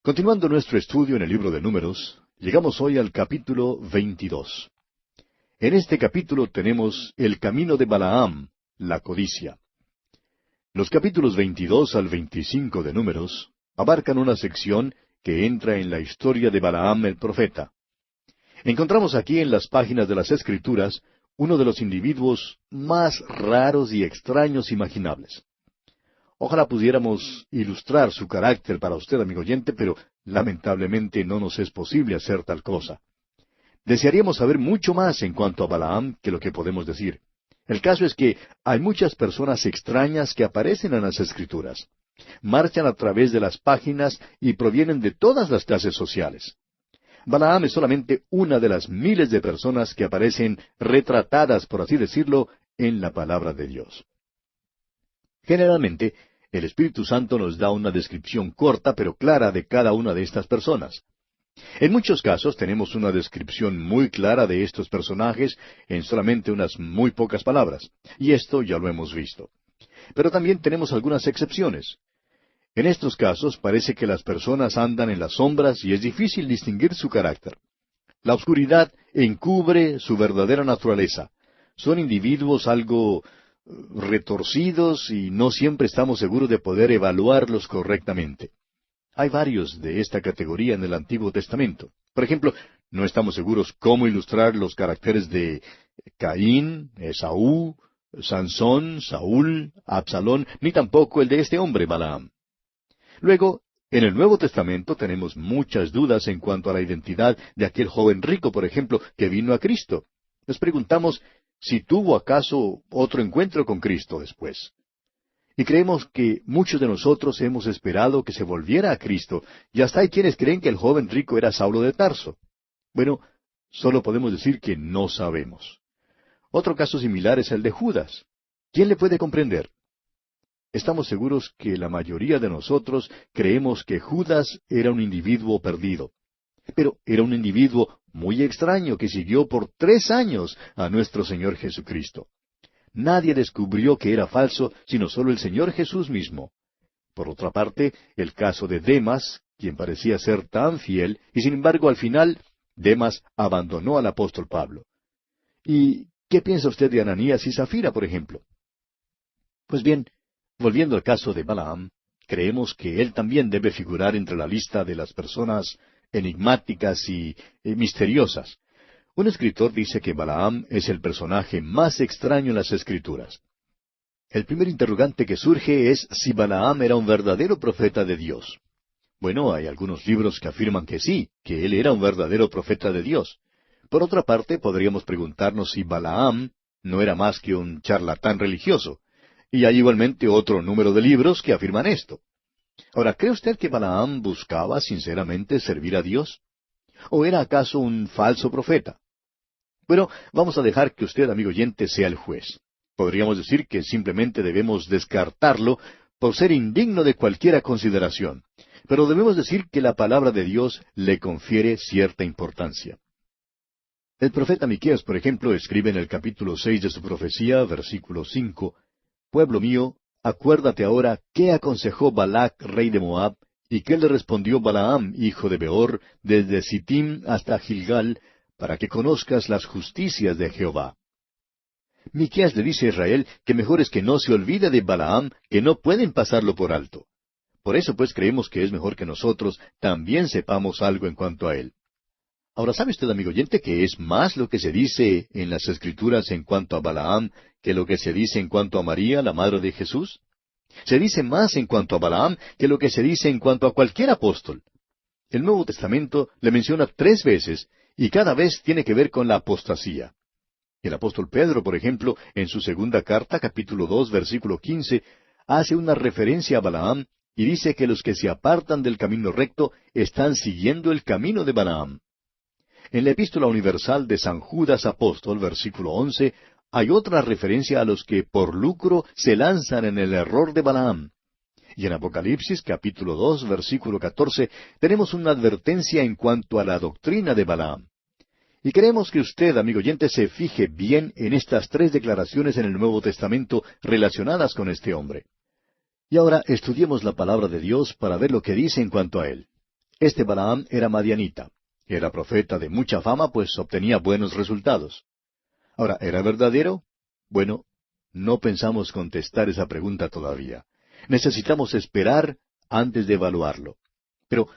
Continuando nuestro estudio en el libro de Números, llegamos hoy al capítulo 22. En este capítulo tenemos el camino de Balaam, la codicia. Los capítulos 22 al 25 de Números abarcan una sección que entra en la historia de Balaam el profeta. Encontramos aquí en las páginas de las Escrituras uno de los individuos más raros y extraños imaginables. Ojalá pudiéramos ilustrar su carácter para usted, amigo oyente, pero lamentablemente no nos es posible hacer tal cosa. Desearíamos saber mucho más en cuanto a Balaam que lo que podemos decir. El caso es que hay muchas personas extrañas que aparecen en las Escrituras. Marchan a través de las páginas y provienen de todas las clases sociales. Balaam es solamente una de las miles de personas que aparecen retratadas, por así decirlo, en la palabra de Dios. Generalmente, el Espíritu Santo nos da una descripción corta pero clara de cada una de estas personas. En muchos casos tenemos una descripción muy clara de estos personajes en solamente unas muy pocas palabras, y esto ya lo hemos visto. Pero también tenemos algunas excepciones. En estos casos parece que las personas andan en las sombras y es difícil distinguir su carácter. La oscuridad encubre su verdadera naturaleza. Son individuos algo retorcidos y no siempre estamos seguros de poder evaluarlos correctamente. Hay varios de esta categoría en el Antiguo Testamento. Por ejemplo, no estamos seguros cómo ilustrar los caracteres de Caín, Esaú, Sansón, Saúl, Absalón, ni tampoco el de este hombre, Balaam. Luego, en el Nuevo Testamento tenemos muchas dudas en cuanto a la identidad de aquel joven rico, por ejemplo, que vino a Cristo. Nos preguntamos si tuvo acaso otro encuentro con Cristo después. Y creemos que muchos de nosotros hemos esperado que se volviera a Cristo, y hasta hay quienes creen que el joven rico era Saulo de Tarso. Bueno, solo podemos decir que no sabemos. Otro caso similar es el de Judas. ¿Quién le puede comprender? Estamos seguros que la mayoría de nosotros creemos que Judas era un individuo perdido. Pero era un individuo muy extraño que siguió por 3 años a nuestro Señor Jesucristo. Nadie descubrió que era falso, sino solo el Señor Jesús mismo. Por otra parte, el caso de Demas, quien parecía ser tan fiel, y sin embargo al final, Demas abandonó al apóstol Pablo. ¿Y qué piensa usted de Ananías y Zafira, por ejemplo? Pues bien, volviendo al caso de Balaam, creemos que él también debe figurar entre la lista de las personas enigmáticas y misteriosas. Un escritor dice que Balaam es el personaje más extraño en las Escrituras. El primer interrogante que surge es si Balaam era un verdadero profeta de Dios. Bueno, hay algunos libros que afirman que sí, que él era un verdadero profeta de Dios. Por otra parte, podríamos preguntarnos si Balaam no era más que un charlatán religioso. Y hay igualmente otro número de libros que afirman esto. Ahora, ¿cree usted que Balaam buscaba sinceramente servir a Dios? ¿O era acaso un falso profeta? Bueno, vamos a dejar que usted, amigo oyente, sea el juez. Podríamos decir que simplemente debemos descartarlo por ser indigno de cualquiera consideración. Pero debemos decir que la palabra de Dios le confiere cierta importancia. El profeta Miqueas, por ejemplo, escribe en el capítulo 6 de su profecía, versículo 5, «Pueblo mío, acuérdate ahora qué aconsejó Balac, rey de Moab, y qué le respondió Balaam, hijo de Beor, desde Sittim hasta Gilgal, para que conozcas las justicias de Jehová». Miqueas le dice a Israel que mejor es que no se olvide de Balaam, que no pueden pasarlo por alto. Por eso pues creemos que es mejor que nosotros también sepamos algo en cuanto a él. Ahora, ¿sabe usted, amigo oyente, que es más lo que se dice en las Escrituras en cuanto a Balaam que lo que se dice en cuanto a María, la madre de Jesús? Se dice más en cuanto a Balaam que lo que se dice en cuanto a cualquier apóstol. El Nuevo Testamento le menciona 3 veces, y cada vez tiene que ver con la apostasía. El apóstol Pedro, por ejemplo, en su segunda carta, capítulo 2, versículo 15, hace una referencia a Balaam y dice que los que se apartan del camino recto están siguiendo el camino de Balaam. En la Epístola Universal de San Judas Apóstol, versículo 11, hay otra referencia a los que por lucro se lanzan en el error de Balaam. Y en Apocalipsis, capítulo 2, versículo 14, tenemos una advertencia en cuanto a la doctrina de Balaam. Y queremos que usted, amigo oyente, se fije bien en estas 3 declaraciones en el Nuevo Testamento relacionadas con este hombre. Y ahora estudiemos la palabra de Dios para ver lo que dice en cuanto a él. Este Balaam era madianita. Era profeta de mucha fama, pues obtenía buenos resultados. Ahora, ¿era verdadero? Bueno, no pensamos contestar esa pregunta todavía. Necesitamos esperar antes de evaluarlo. Pero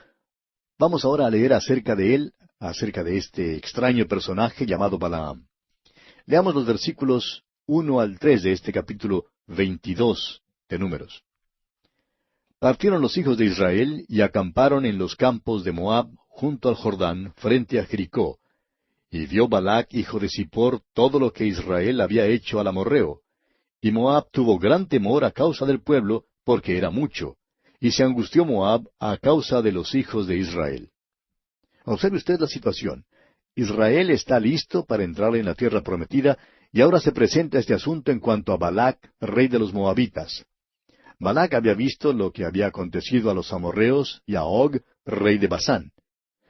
vamos ahora a leer acerca de él, acerca de este extraño personaje llamado Balaam. Leamos los versículos 1 al 3 de este capítulo 22 de Números. Partieron los hijos de Israel y acamparon en los campos de Moab junto al Jordán, frente a Jericó. Y vio Balac, hijo de Zippor, todo lo que Israel había hecho al amorreo. Y Moab tuvo gran temor a causa del pueblo, porque era mucho. Y se angustió Moab a causa de los hijos de Israel. Observe usted la situación. Israel está listo para entrar en la tierra prometida, y ahora se presenta este asunto en cuanto a Balac, rey de los moabitas. Balac había visto lo que había acontecido a los amorreos y a Og, rey de Basán.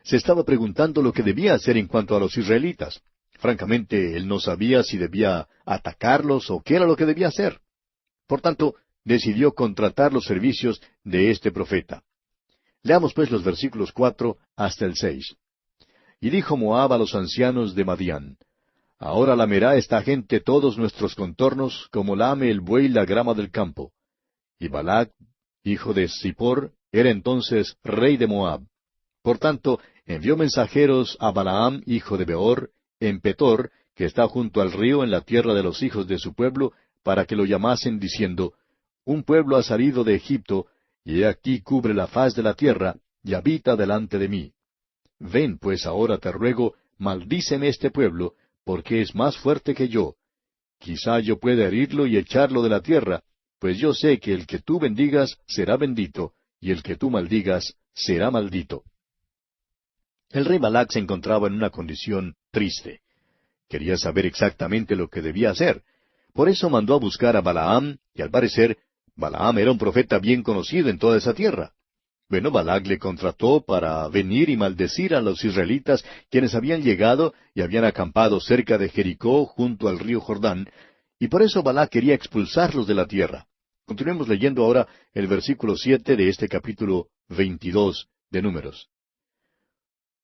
Se estaba preguntando lo que debía hacer en cuanto a los israelitas. Francamente, él no sabía si debía atacarlos o qué era lo que debía hacer. Por tanto, decidió contratar los servicios de este profeta. Leamos pues los versículos 4 hasta el 6. Y dijo Moab a los ancianos de Madián: Ahora lamerá esta gente todos nuestros contornos, como lame el buey la grama del campo. Y Balac, hijo de Zippor, era entonces rey de Moab. Por tanto, envió mensajeros a Balaam, hijo de Beor, en Petor, que está junto al río en la tierra de los hijos de su pueblo, para que lo llamasen, diciendo: Un pueblo ha salido de Egipto, y he aquí cubre la faz de la tierra, y habita delante de mí. Ven, pues ahora te ruego, maldíceme este pueblo, porque es más fuerte que yo. Quizá yo pueda herirlo y echarlo de la tierra, pues yo sé que el que tú bendigas será bendito, y el que tú maldigas será maldito. El rey Balac se encontraba en una condición triste. Quería saber exactamente lo que debía hacer. Por eso mandó a buscar a Balaam, y al parecer, Balaam era un profeta bien conocido en toda esa tierra. Bueno, Balac le contrató para venir y maldecir a los israelitas, quienes habían llegado y habían acampado cerca de Jericó, junto al río Jordán, y por eso Balac quería expulsarlos de la tierra. Continuemos leyendo ahora el versículo 7 de este capítulo 22 de Números.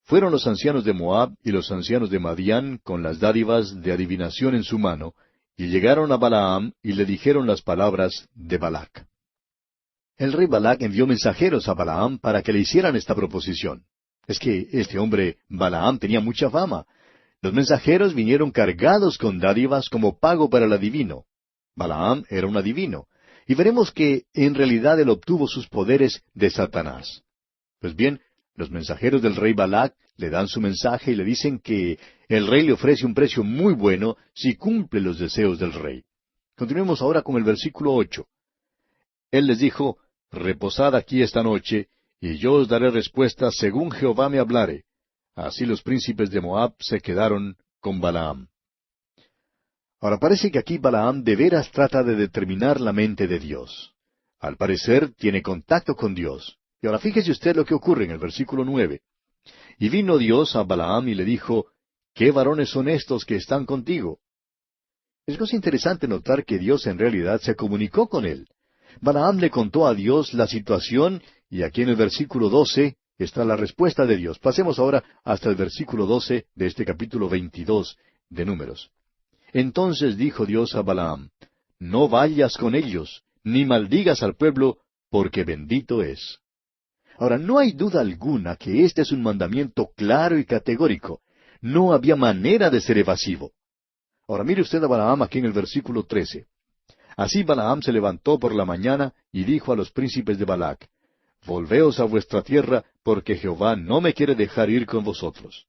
Fueron los ancianos de Moab y los ancianos de Madián con las dádivas de adivinación en su mano, y llegaron a Balaam y le dijeron las palabras de Balac. El rey Balac envió mensajeros a Balaam para que le hicieran esta proposición. Es que este hombre Balaam tenía mucha fama. Los mensajeros vinieron cargados con dádivas como pago para el adivino. Balaam era un adivino, y veremos que en realidad él obtuvo sus poderes de Satanás. Pues bien, los mensajeros del rey Balac le dan su mensaje y le dicen que el rey le ofrece un precio muy bueno si cumple los deseos del rey. Continuemos ahora con el versículo 8. Él les dijo: Reposad aquí esta noche, y yo os daré respuesta según Jehová me hablare. Así los príncipes de Moab se quedaron con Balaam. Ahora parece que aquí Balaam de veras trata de determinar la mente de Dios. Al parecer tiene contacto con Dios. Y ahora fíjese usted lo que ocurre en el versículo 9. Y vino Dios a Balaam y le dijo: ¿Qué varones son estos que están contigo? Es cosa interesante notar que Dios en realidad se comunicó con él. Balaam le contó a Dios la situación, y aquí en el versículo 12 está la respuesta de Dios. Pasemos ahora hasta el versículo 12 de este capítulo 22 de Números. Entonces dijo Dios a Balaam: No vayas con ellos, ni maldigas al pueblo, porque bendito es. Ahora, no hay duda alguna que este es un mandamiento claro y categórico. No había manera de ser evasivo. Ahora mire usted a Balaam aquí en el versículo 13. Así Balaam se levantó por la mañana y dijo a los príncipes de Balac: Volveos a vuestra tierra, porque Jehová no me quiere dejar ir con vosotros.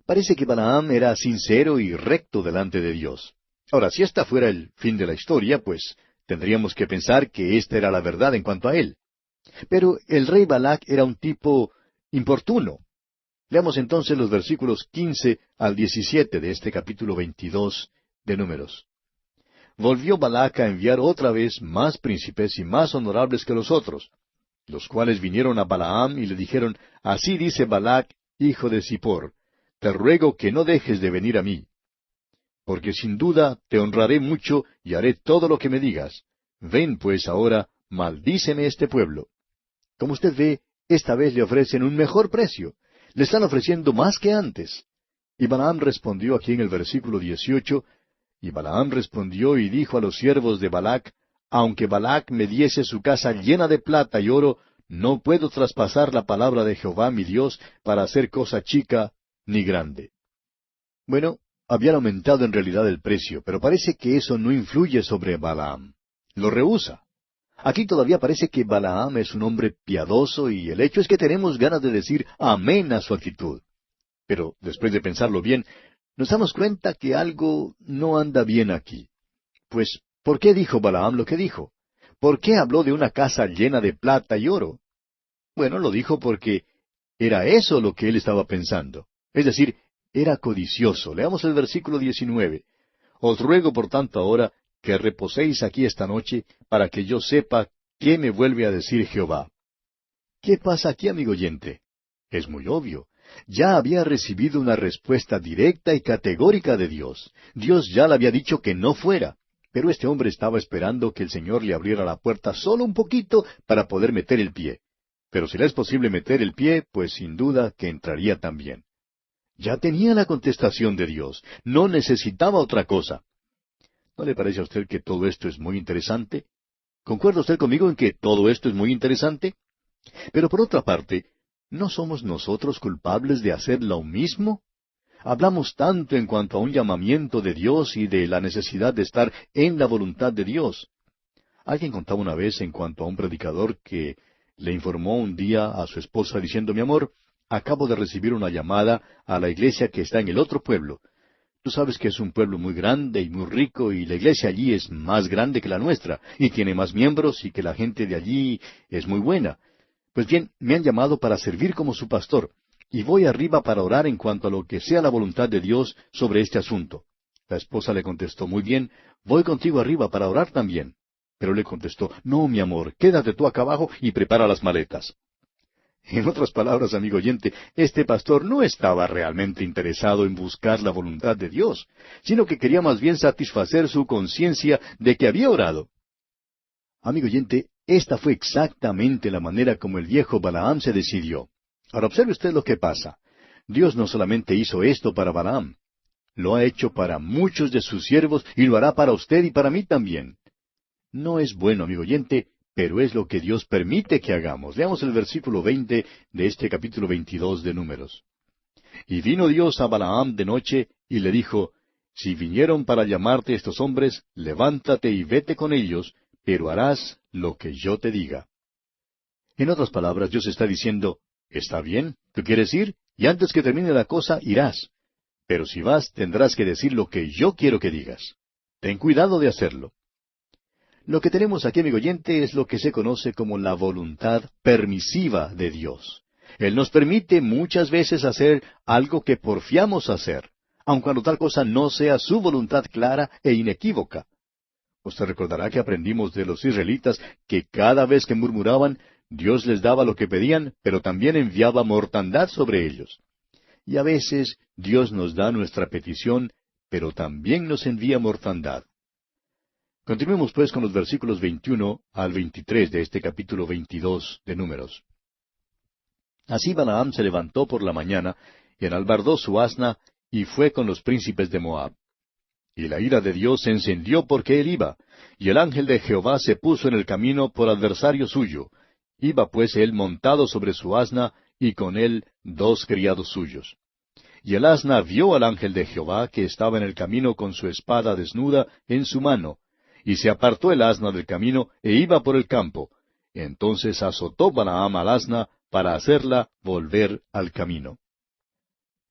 Parece que Balaam era sincero y recto delante de Dios. Ahora, si esta fuera el fin de la historia, pues tendríamos que pensar que esta era la verdad en cuanto a él. Pero el rey Balac era un tipo importuno. Leamos entonces los versículos 15 al 17 de este capítulo 22 de Números. Volvió Balac a enviar otra vez más príncipes y más honorables que los otros, los cuales vinieron a Balaam y le dijeron: Así dice Balac, hijo de Zippor: Te ruego que no dejes de venir a mí. Porque sin duda te honraré mucho y haré todo lo que me digas. Ven pues ahora, maldíceme este pueblo. Como usted ve, esta vez le ofrecen un mejor precio. Le están ofreciendo más que antes. Y Balaam respondió aquí en el versículo 18, y Balaam respondió y dijo a los siervos de Balac, aunque Balac me diese su casa llena de plata y oro, no puedo traspasar la palabra de Jehová mi Dios para hacer cosa chica ni grande. Bueno, habían aumentado en realidad el precio, pero parece que eso no influye sobre Balaam. Lo rehúsa. Aquí todavía parece que Balaam es un hombre piadoso y el hecho es que tenemos ganas de decir amén a su actitud. Pero después de pensarlo bien, nos damos cuenta que algo no anda bien aquí. Pues, ¿por qué dijo Balaam lo que dijo? ¿Por qué habló de una casa llena de plata y oro? Bueno, lo dijo porque era eso lo que él estaba pensando. Es decir, era codicioso. Leamos el versículo 19. Os ruego por tanto ahora que reposéis aquí esta noche para que yo sepa qué me vuelve a decir Jehová. ¿Qué pasa aquí, amigo oyente? Es muy obvio. Ya había recibido una respuesta directa y categórica de Dios. Dios ya le había dicho que no fuera. Pero este hombre estaba esperando que el Señor le abriera la puerta solo un poquito para poder meter el pie. Pero si le es posible meter el pie, pues sin duda que entraría también. Ya tenía la contestación de Dios. No necesitaba otra cosa. ¿No le parece a usted que todo esto es muy interesante? ¿Concuerda usted conmigo en que todo esto es muy interesante? Pero por otra parte, ¿no somos nosotros culpables de hacer lo mismo? Hablamos tanto en cuanto a un llamamiento de Dios y de la necesidad de estar en la voluntad de Dios. Alguien contaba una vez en cuanto a un predicador que le informó un día a su esposa diciendo, mi amor, acabo de recibir una llamada a la iglesia que está en el otro pueblo. Tú sabes que es un pueblo muy grande y muy rico y la iglesia allí es más grande que la nuestra y tiene más miembros y que la gente de allí es muy buena. Pues bien, me han llamado para servir como su pastor y voy arriba para orar en cuanto a lo que sea la voluntad de Dios sobre este asunto. La esposa le contestó, muy bien, voy contigo arriba para orar también. Pero le contestó, no, mi amor, quédate tú acá abajo y prepara las maletas. En otras palabras, amigo oyente, este pastor no estaba realmente interesado en buscar la voluntad de Dios, sino que quería más bien satisfacer su conciencia de que había orado. Amigo oyente, esta fue exactamente la manera como el viejo Balaam se decidió. Ahora observe usted lo que pasa. Dios no solamente hizo esto para Balaam, lo ha hecho para muchos de sus siervos y lo hará para usted y para mí también. No es bueno, amigo oyente, pero es lo que Dios permite que hagamos. Veamos el versículo 20 de este capítulo 22 de Números. Y vino Dios a Balaam de noche y le dijo, si vinieron para llamarte estos hombres, levántate y vete con ellos, pero harás lo que yo te diga. En otras palabras, Dios está diciendo, está bien, tú quieres ir, y antes que termine la cosa, irás. Pero si vas, tendrás que decir lo que yo quiero que digas. Ten cuidado de hacerlo. Lo que tenemos aquí, amigo oyente, es lo que se conoce como la voluntad permisiva de Dios. Él nos permite muchas veces hacer algo que porfiamos hacer, aun cuando tal cosa no sea su voluntad clara e inequívoca. Usted recordará que aprendimos de los israelitas que cada vez que murmuraban, Dios les daba lo que pedían, pero también enviaba mortandad sobre ellos. Y a veces Dios nos da nuestra petición, pero también nos envía mortandad. Continuemos pues con los versículos 21 al 23 de este capítulo 22 de Números. Así Balaam se levantó por la mañana, y enalbardó su asna, y fue con los príncipes de Moab. Y la ira de Dios se encendió porque él iba, y el ángel de Jehová se puso en el camino por adversario suyo. Iba pues él montado sobre su asna, y con él 2 criados suyos. Y el asna vio al ángel de Jehová que estaba en el camino con su espada desnuda en su mano, y se apartó el asna del camino e iba por el campo. Entonces azotó Balaam al asna para hacerla volver al camino.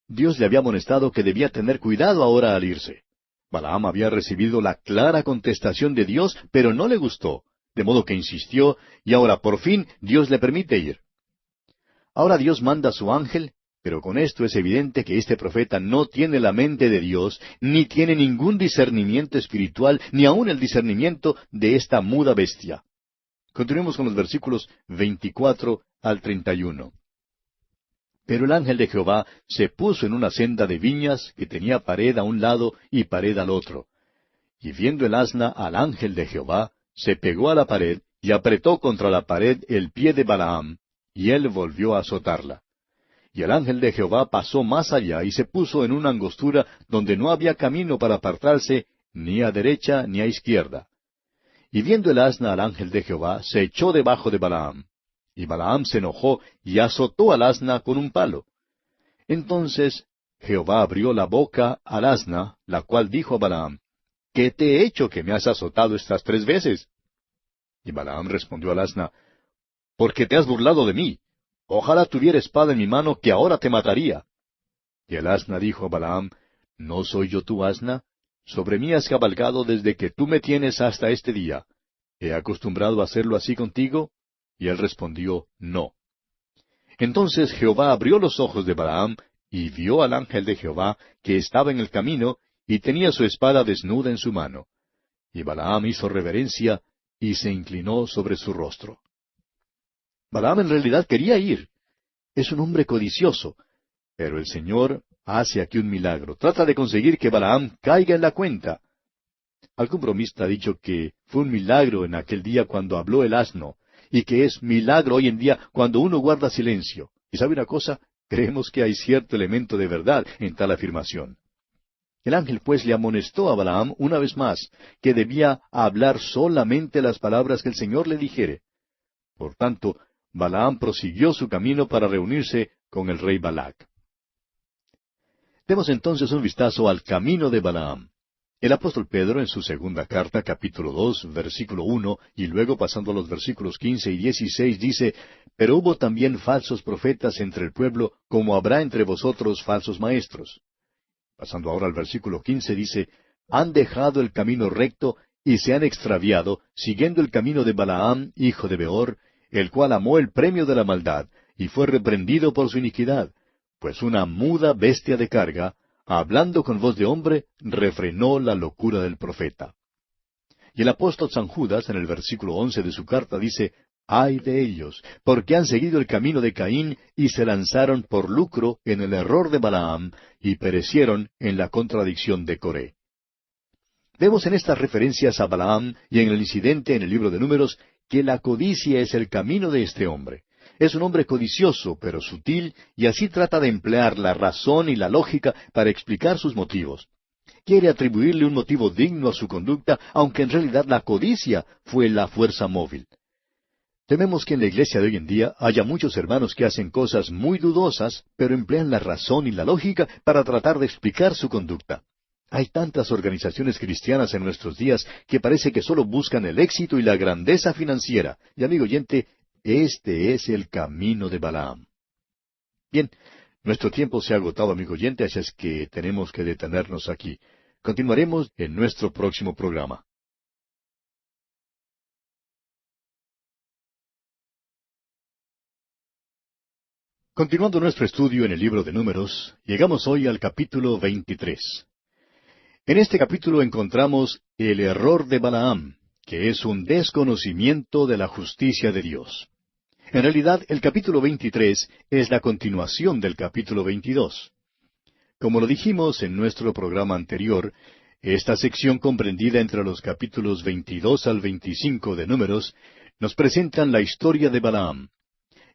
Dios le había amonestado que debía tener cuidado ahora al irse. Balaam había recibido la clara contestación de Dios, pero no le gustó, de modo que insistió, y ahora por fin Dios le permite ir. Ahora Dios manda a su ángel, pero con esto es evidente que este profeta no tiene la mente de Dios, ni tiene ningún discernimiento espiritual, ni aun el discernimiento de esta muda bestia. Continuemos con los versículos 24 al 31. Pero el ángel de Jehová se puso en una senda de viñas que tenía pared a un lado y pared al otro. Y viendo el asna al ángel de Jehová, se pegó a la pared y apretó contra la pared el pie de Balaam, y él volvió a azotarla. Y el ángel de Jehová pasó más allá y se puso en una angostura donde no había camino para apartarse ni a derecha ni a izquierda. Y viendo el asna al ángel de Jehová, se echó debajo de Balaam. Y Balaam se enojó y azotó al asna con un palo. Entonces Jehová abrió la boca al asna, la cual dijo a Balaam, ¿qué te he hecho que me has azotado estas 3 veces? Y Balaam respondió al asna, porque te has burlado de mí. Ojalá tuviera espada en mi mano, que ahora te mataría. Y el asna dijo a Balaam, ¿no soy yo tu asna? Sobre mí has cabalgado desde que tú me tienes hasta este día. ¿He acostumbrado a hacerlo así contigo? Y él respondió, no. Entonces Jehová abrió los ojos de Balaam, y vio al ángel de Jehová, que estaba en el camino, y tenía su espada desnuda en su mano. Y Balaam hizo reverencia, y se inclinó sobre su rostro. Balaam en realidad quería ir. Es un hombre codicioso. Pero el Señor hace aquí un milagro. Trata de conseguir que Balaam caiga en la cuenta. Algún bromista ha dicho que fue un milagro en aquel día cuando habló el asno, y que es milagro hoy en día cuando uno guarda silencio. ¿Y sabe una cosa? Creemos que hay cierto elemento de verdad en tal afirmación. El ángel pues le amonestó a Balaam una vez más, que debía hablar solamente las palabras que el Señor le dijere. Por tanto, Balaam prosiguió su camino para reunirse con el rey Balac. Demos entonces un vistazo al camino de Balaam. El apóstol Pedro en su segunda carta, capítulo 2, versículo 1, y luego pasando a los versículos 15 y 16, dice, pero hubo también falsos profetas entre el pueblo, como habrá entre vosotros falsos maestros. Pasando ahora al versículo 15, dice, han dejado el camino recto y se han extraviado, siguiendo el camino de Balaam, hijo de Beor, el cual amó el premio de la maldad, y fue reprendido por su iniquidad, pues una muda bestia de carga, hablando con voz de hombre, refrenó la locura del profeta. Y el apóstol San Judas, en el versículo 11 de su carta, dice, ay de ellos, porque han seguido el camino de Caín y se lanzaron por lucro en el error de Balaam, y perecieron en la contradicción de Coré. Vemos en estas referencias a Balaam y en el incidente en el libro de Números que la codicia es el camino de este hombre. Es un hombre codicioso, pero sutil, y así trata de emplear la razón y la lógica para explicar sus motivos. Quiere atribuirle un motivo digno a su conducta, aunque en realidad la codicia fue la fuerza móvil. Tememos que en la iglesia de hoy en día haya muchos hermanos que hacen cosas muy dudosas, pero emplean la razón y la lógica para tratar de explicar su conducta. Hay tantas organizaciones cristianas en nuestros días que parece que solo buscan el éxito y la grandeza financiera. Y amigo oyente, este es el camino de Balaam. Bien, nuestro tiempo se ha agotado, amigo oyente, así es que tenemos que detenernos aquí. Continuaremos en nuestro próximo programa. Continuando nuestro estudio en el libro de Números, llegamos hoy al capítulo 23. En este capítulo encontramos el error de Balaam, que es un desconocimiento de la justicia de Dios. En realidad, el capítulo 23 es la continuación del capítulo 22. Como lo dijimos en nuestro programa anterior, esta sección comprendida entre los capítulos 22 al 25 de Números nos presentan la historia de Balaam.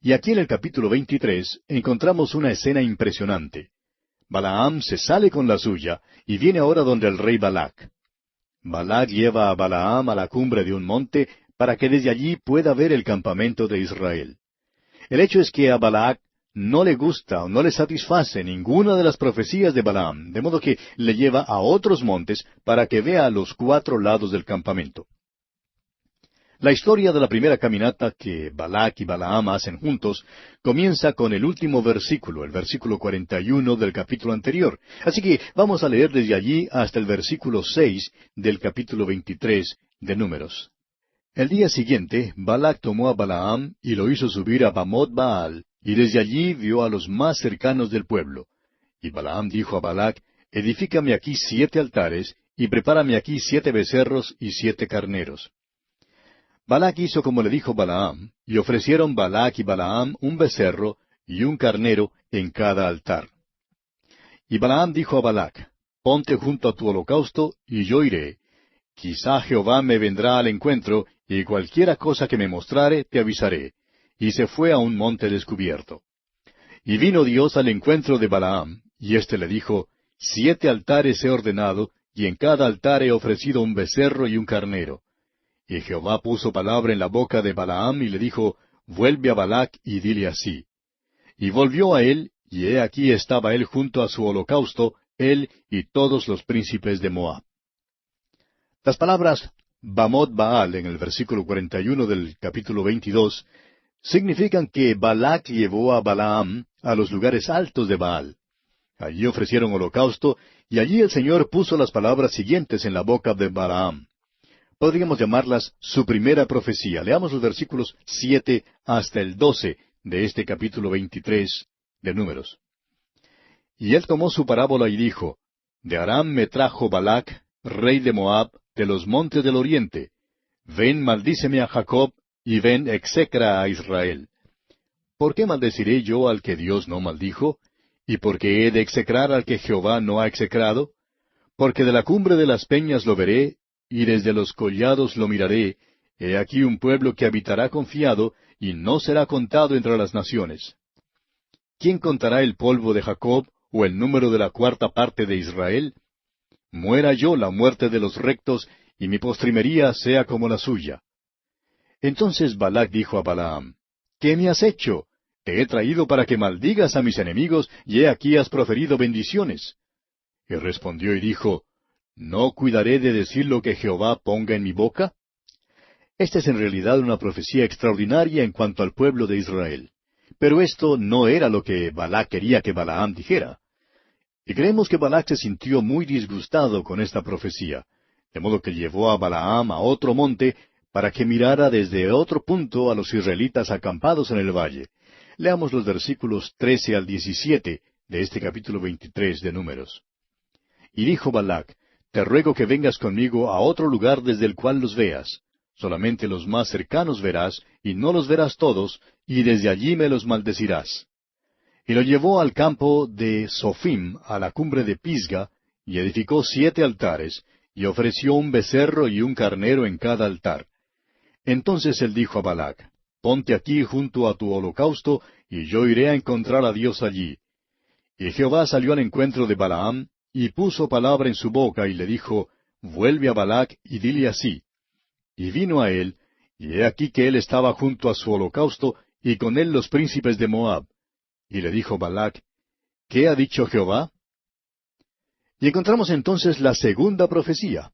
Y aquí en el capítulo 23 encontramos una escena impresionante. Balaam se sale con la suya y viene ahora donde el rey Balac. Balac lleva a Balaam a la cumbre de un monte para que desde allí pueda ver el campamento de Israel. El hecho es que a Balac no le gusta o no le satisface ninguna de las profecías de Balaam, de modo que le lleva a otros montes para que vea a los 4 lados del campamento. La historia de la primera caminata que Balac y Balaam hacen juntos comienza con el último versículo, el versículo 41 del capítulo anterior. Así que vamos a leer desde allí hasta el versículo 6 del capítulo 23 de Números. El día siguiente, Balac tomó a Balaam y lo hizo subir a Bamot Baal, y desde allí vio a los más cercanos del pueblo. Y Balaam dijo a Balac, edifícame aquí 7 altares, y prepárame aquí 7 becerros y 7 carneros. Balac hizo como le dijo Balaam, y ofrecieron Balac y Balaam un becerro y un carnero en cada altar. Y Balaam dijo a Balac, ponte junto a tu holocausto, y yo iré. Quizá Jehová me vendrá al encuentro, y cualquiera cosa que me mostrare te avisaré. y se fue a un monte descubierto. Y vino Dios al encuentro de Balaam, y éste le dijo, 7 altares he ordenado, y en cada altar he ofrecido un becerro y un carnero. Y Jehová puso palabra en la boca de Balaam, y le dijo, vuelve a Balac y dile así. Y volvió a él, y he aquí estaba él junto a su holocausto, él y todos los príncipes de Moab. Las palabras Bamot Baal en el versículo 41 del capítulo 22 significan que Balac llevó a Balaam a los lugares altos de Baal. Allí ofrecieron holocausto, y allí el Señor puso las palabras siguientes en la boca de Balaam. Podríamos llamarlas su primera profecía. Leamos los versículos 7 hasta el 12 de este capítulo 23 de Números. Y él tomó su parábola y dijo, de Aram me trajo Balac, rey de Moab, de los montes del oriente. Ven, maldíceme a Jacob, y ven, execra a Israel. ¿Por qué maldeciré yo al que Dios no maldijo? ¿Y por qué he de execrar al que Jehová no ha execrado? Porque de la cumbre de las peñas lo veré, y desde los collados lo miraré. He aquí un pueblo que habitará confiado, y no será contado entre las naciones. ¿Quién contará el polvo de Jacob, o el número de la 4ª parte de Israel? Muera yo la muerte de los rectos, y mi postrimería sea como la suya. Entonces Balac dijo a Balaam, ¿qué me has hecho? Te he traído para que maldigas a mis enemigos, y he aquí has proferido bendiciones. Y respondió y dijo, ¿no cuidaré de decir lo que Jehová ponga en mi boca? Esta es en realidad una profecía extraordinaria en cuanto al pueblo de Israel. Pero esto no era lo que Balac quería que Balaam dijera. Y creemos que Balac se sintió muy disgustado con esta profecía, de modo que llevó a Balaam a otro monte para que mirara desde otro punto a los israelitas acampados en el valle. Leamos los versículos 13 al 17 de este capítulo 23 de Números. Y dijo Balac, te ruego que vengas conmigo a otro lugar desde el cual los veas. Solamente los más cercanos verás, y no los verás todos, y desde allí me los maldecirás. Y lo llevó al campo de Sofim, a la cumbre de Pisga, y edificó 7 altares, y ofreció un becerro y un carnero en cada altar. Entonces él dijo a Balac, ponte aquí junto a tu holocausto, y yo iré a encontrar a Dios allí. Y Jehová salió al encuentro de Balaam, y puso palabra en su boca, y le dijo, vuelve a Balac, y dile así. Y vino a él, y he aquí que él estaba junto a su holocausto, y con él los príncipes de Moab. Y le dijo Balac, ¿qué ha dicho Jehová? Y encontramos entonces la segunda profecía.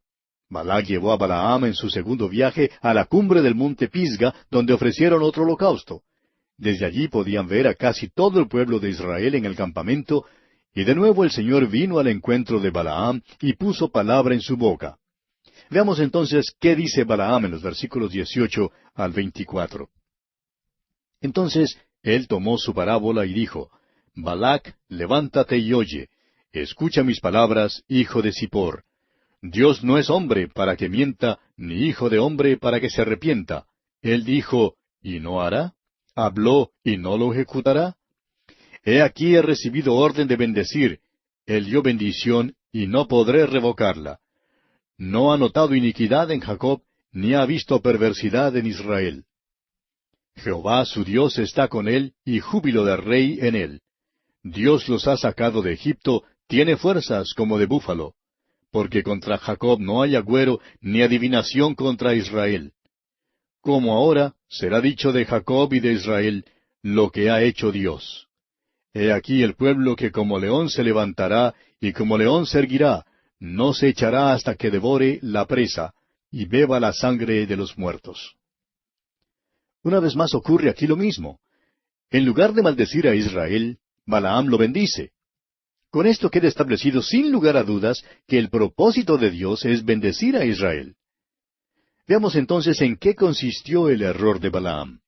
Balac llevó a Balaam en su segundo viaje a la cumbre del monte Pisga, donde ofrecieron otro holocausto. Desde allí podían ver a casi todo el pueblo de Israel en el campamento, y de nuevo el Señor vino al encuentro de Balaam y puso palabra en su boca. Veamos entonces qué dice Balaam en los versículos 18 al 24. Entonces él tomó su parábola y dijo, Balac, levántate y oye, escucha mis palabras, hijo de Zippor. Dios no es hombre para que mienta, ni hijo de hombre para que se arrepienta. Él dijo, ¿y no hará? ¿Habló y no lo ejecutará? He aquí he recibido orden de bendecir. Él dio bendición y no podré revocarla. No ha notado iniquidad en Jacob, ni ha visto perversidad en Israel. Jehová su Dios está con él, y júbilo de rey en él. Dios los ha sacado de Egipto, tiene fuerzas como de búfalo. Porque contra Jacob no hay agüero, ni adivinación contra Israel. Como ahora será dicho de Jacob y de Israel, lo que ha hecho Dios. He aquí el pueblo que como león se levantará, y como león se erguirá, no se echará hasta que devore la presa, y beba la sangre de los muertos. Una vez más ocurre aquí lo mismo. En lugar de maldecir a Israel, Balaam lo bendice. Con esto queda establecido sin lugar a dudas que el propósito de Dios es bendecir a Israel. Veamos entonces en qué consistió el error de Balaam.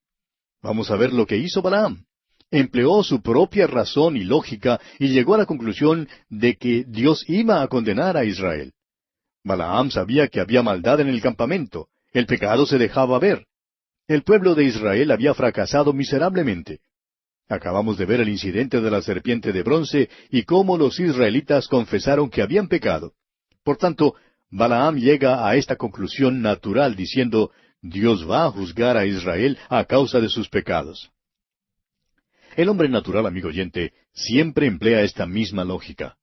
Vamos a ver lo que hizo Balaam. Empleó su propia razón y lógica y llegó a la conclusión de que Dios iba a condenar a Israel. Balaam sabía que había maldad en el campamento. El pecado se dejaba ver. El pueblo de Israel había fracasado miserablemente. Acabamos de ver el incidente de la serpiente de bronce y cómo los israelitas confesaron que habían pecado. Por tanto, Balaam llega a esta conclusión natural diciendo, Dios va a juzgar a Israel a causa de sus pecados. El hombre natural, amigo oyente, siempre emplea esta misma lógica.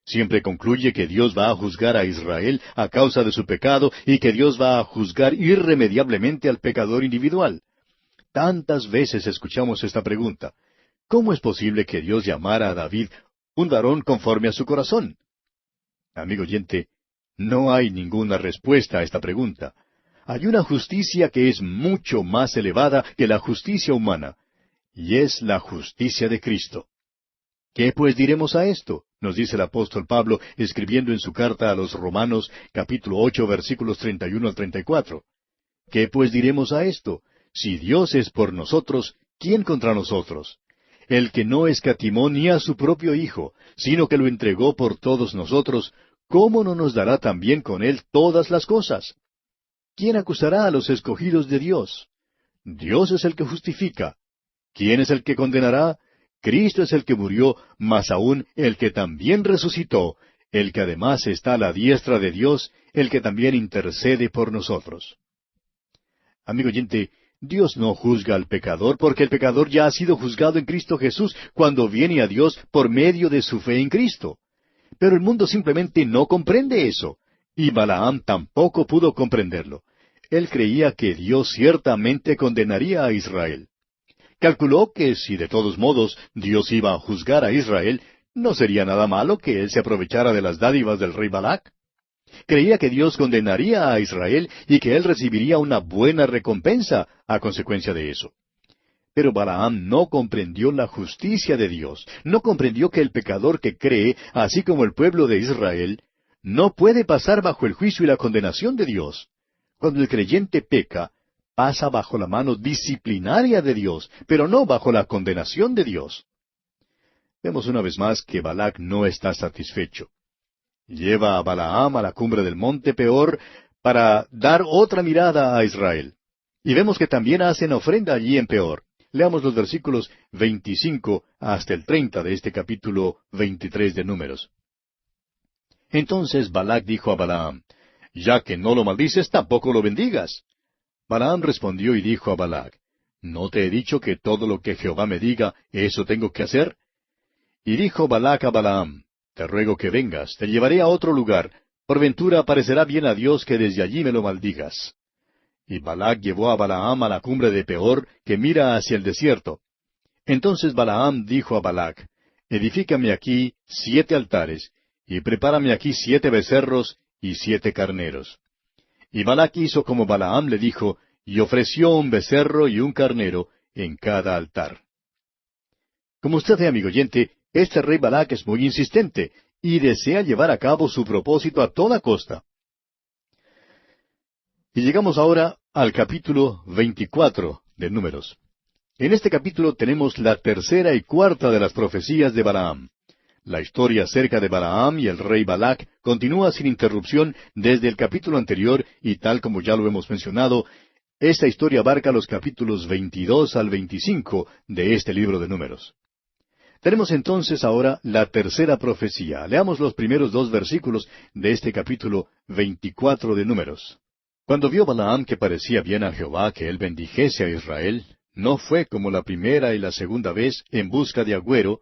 Siempre concluye que Dios va a juzgar a Israel a causa de su pecado y que Dios va a juzgar irremediablemente al pecador individual. Tantas veces escuchamos esta pregunta: ¿cómo es posible que Dios llamara a David un varón conforme a su corazón? Amigo oyente, no hay ninguna respuesta a esta pregunta. Hay una justicia que es mucho más elevada que la justicia humana, y es la justicia de Cristo. ¿Qué pues diremos a esto? Nos dice el apóstol Pablo escribiendo en su carta a los Romanos, capítulo 8, versículos 31 al 34. ¿Qué pues diremos a esto? Si Dios es por nosotros, ¿quién contra nosotros? El que no escatimó ni a su propio Hijo, sino que lo entregó por todos nosotros, ¿cómo no nos dará también con él todas las cosas? ¿Quién acusará a los escogidos de Dios? Dios es el que justifica. ¿Quién es el que condenará? Cristo es el que murió, mas aún el que también resucitó, el que además está a la diestra de Dios, el que también intercede por nosotros. Amigo oyente, Dios no juzga al pecador porque el pecador ya ha sido juzgado en Cristo Jesús cuando viene a Dios por medio de su fe en Cristo. Pero el mundo simplemente no comprende eso, y Balaam tampoco pudo comprenderlo. Él creía que Dios ciertamente condenaría a Israel. Calculó que si de todos modos Dios iba a juzgar a Israel, no sería nada malo que él se aprovechara de las dádivas del rey Balac. Creía que Dios condenaría a Israel y que él recibiría una buena recompensa a consecuencia de eso. Pero Balaam no comprendió la justicia de Dios, no comprendió que el pecador que cree, así como el pueblo de Israel, no puede pasar bajo el juicio y la condenación de Dios. Cuando el creyente peca, pasa bajo la mano disciplinaria de Dios, pero no bajo la condenación de Dios. Vemos una vez más que Balac no está satisfecho. Lleva a Balaam a la cumbre del monte Peor para dar otra mirada a Israel. Y vemos que también hacen ofrenda allí en Peor. Leamos los versículos 25 hasta el 30 de este capítulo 23 de Números. Entonces Balac dijo a Balaam: «Ya que no lo maldices, tampoco lo bendigas». Balaam respondió y dijo a Balac: «¿No te he dicho que todo lo que Jehová me diga, eso tengo que hacer?» Y dijo Balac a Balaam: «Te ruego que vengas, te llevaré a otro lugar. Por ventura parecerá bien a Dios que desde allí me lo maldigas». Y Balac llevó a Balaam a la cumbre de Peor, que mira hacia el desierto. Entonces Balaam dijo a Balac: «Edifícame aquí 7 altares, y prepárame aquí 7 becerros y 7 carneros». Y Balac hizo como Balaam le dijo, y ofreció un becerro y un carnero en cada altar. Como usted ve, amigo oyente, este rey Balac es muy insistente, y desea llevar a cabo su propósito a toda costa. Y llegamos ahora al capítulo 24 de Números. En este capítulo tenemos la tercera y cuarta de las profecías de Balaam. La historia acerca de Balaam y el rey Balac continúa sin interrupción desde el capítulo anterior y tal como ya lo hemos mencionado, esta historia abarca los capítulos 22 al 25 de este libro de Números. Tenemos entonces ahora la tercera profecía. Leamos los primeros 2 versículos de este capítulo 24 de Números. Cuando vio Balaam que parecía bien a Jehová que él bendijese a Israel, no fue como la primera y la segunda vez en busca de agüero,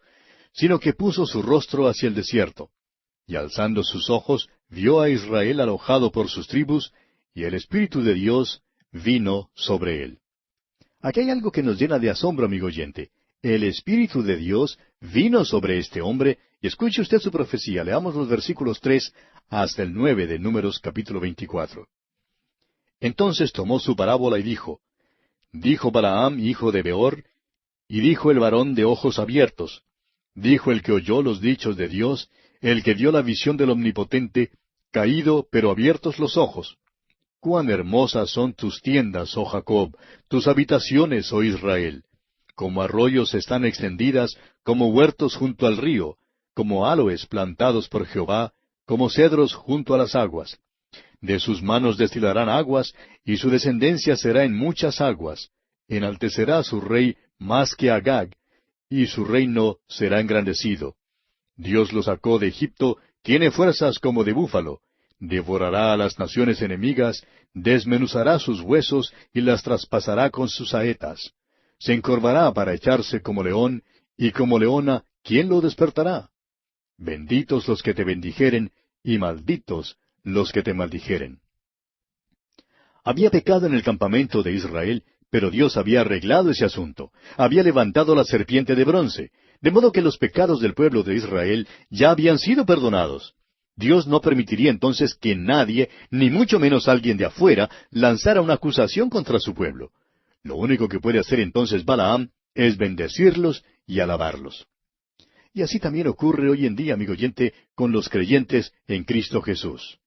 sino que puso su rostro hacia el desierto. Y alzando sus ojos, vio a Israel alojado por sus tribus, y el Espíritu de Dios vino sobre él. Aquí hay algo que nos llena de asombro, amigo oyente. El Espíritu de Dios vino sobre este hombre, y escuche usted su profecía. Leamos los versículos 3 hasta el 9 de Números capítulo 24. Entonces tomó su parábola y dijo: Dijo Balaam, hijo de Beor, y dijo el varón de ojos abiertos, dijo el que oyó los dichos de Dios, el que vio la visión del Omnipotente, caído pero abiertos los ojos. Cuán hermosas son tus tiendas, oh Jacob, tus habitaciones, oh Israel. Como arroyos están extendidas, como huertos junto al río, como aloes plantados por Jehová, como cedros junto a las aguas. De sus manos destilarán aguas, y su descendencia será en muchas aguas. Enaltecerá su rey más que Agag, y su reino será engrandecido. Dios lo sacó de Egipto, tiene fuerzas como de búfalo. Devorará a las naciones enemigas, desmenuzará sus huesos y las traspasará con sus saetas. Se encorvará para echarse como león, y como leona, ¿quién lo despertará? Benditos los que te bendijeren, y malditos los que te maldijeren. Había pecado en el campamento de Israel, pero Dios había arreglado ese asunto. Había levantado la serpiente de bronce, de modo que los pecados del pueblo de Israel ya habían sido perdonados. Dios no permitiría entonces que nadie, ni mucho menos alguien de afuera, lanzara una acusación contra su pueblo. Lo único que puede hacer entonces Balaam es bendecirlos y alabarlos. Y así también ocurre hoy en día, amigo oyente, con los creyentes en Cristo Jesús.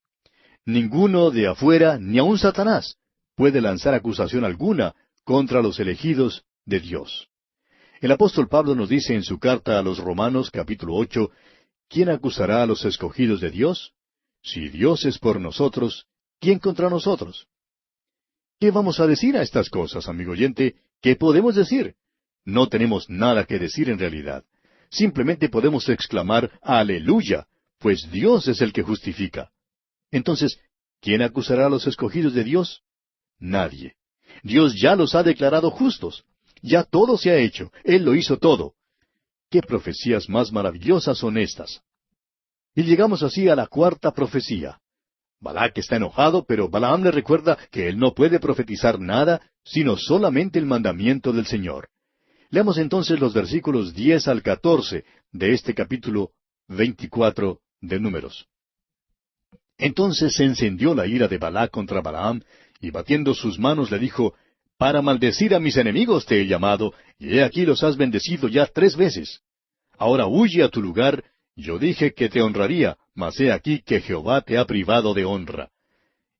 Ninguno de afuera, ni aun Satanás, puede lanzar acusación alguna contra los elegidos de Dios. El apóstol Pablo nos dice en su carta a los Romanos, capítulo 8, ¿quién acusará a los escogidos de Dios? Si Dios es por nosotros, ¿quién contra nosotros? ¿Qué vamos a decir a estas cosas, amigo oyente? ¿Qué podemos decir? No tenemos nada que decir en realidad. Simplemente podemos exclamar aleluya, pues Dios es el que justifica. Entonces, ¿quién acusará a los escogidos de Dios? Nadie. Dios ya los ha declarado justos. Ya todo se ha hecho. Él lo hizo todo. ¿Qué profecías más maravillosas son estas? Y llegamos así a la cuarta profecía. Balac está enojado, pero Balaam le recuerda que él no puede profetizar nada, sino solamente el mandamiento del Señor. Leamos entonces los versículos 10 al 14 de este capítulo 24 de Números. Entonces se encendió la ira de Balac contra Balaam, y batiendo sus manos le dijo, para maldecir a mis enemigos te he llamado, y he aquí los has bendecido ya 3 veces. Ahora huye a tu lugar. Yo dije que te honraría, mas he aquí que Jehová te ha privado de honra.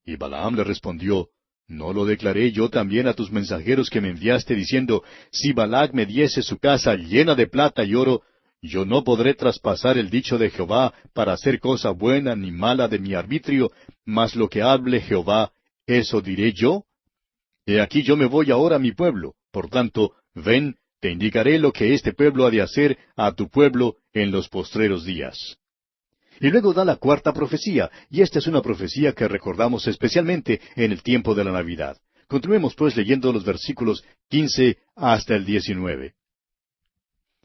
Y Balaam le respondió, ¿no lo declaré yo también a tus mensajeros que me enviaste, diciendo, si Balac me diese su casa llena de plata y oro, yo no podré traspasar el dicho de Jehová para hacer cosa buena ni mala de mi arbitrio, mas lo que hable Jehová, ¿eso diré yo? He aquí yo me voy ahora a mi pueblo, por tanto, ven, te indicaré lo que este pueblo ha de hacer a tu pueblo en los postreros días. Y luego da la cuarta profecía, y esta es una profecía que recordamos especialmente en el tiempo de la Navidad. Continuemos pues leyendo los versículos 15 hasta el 19.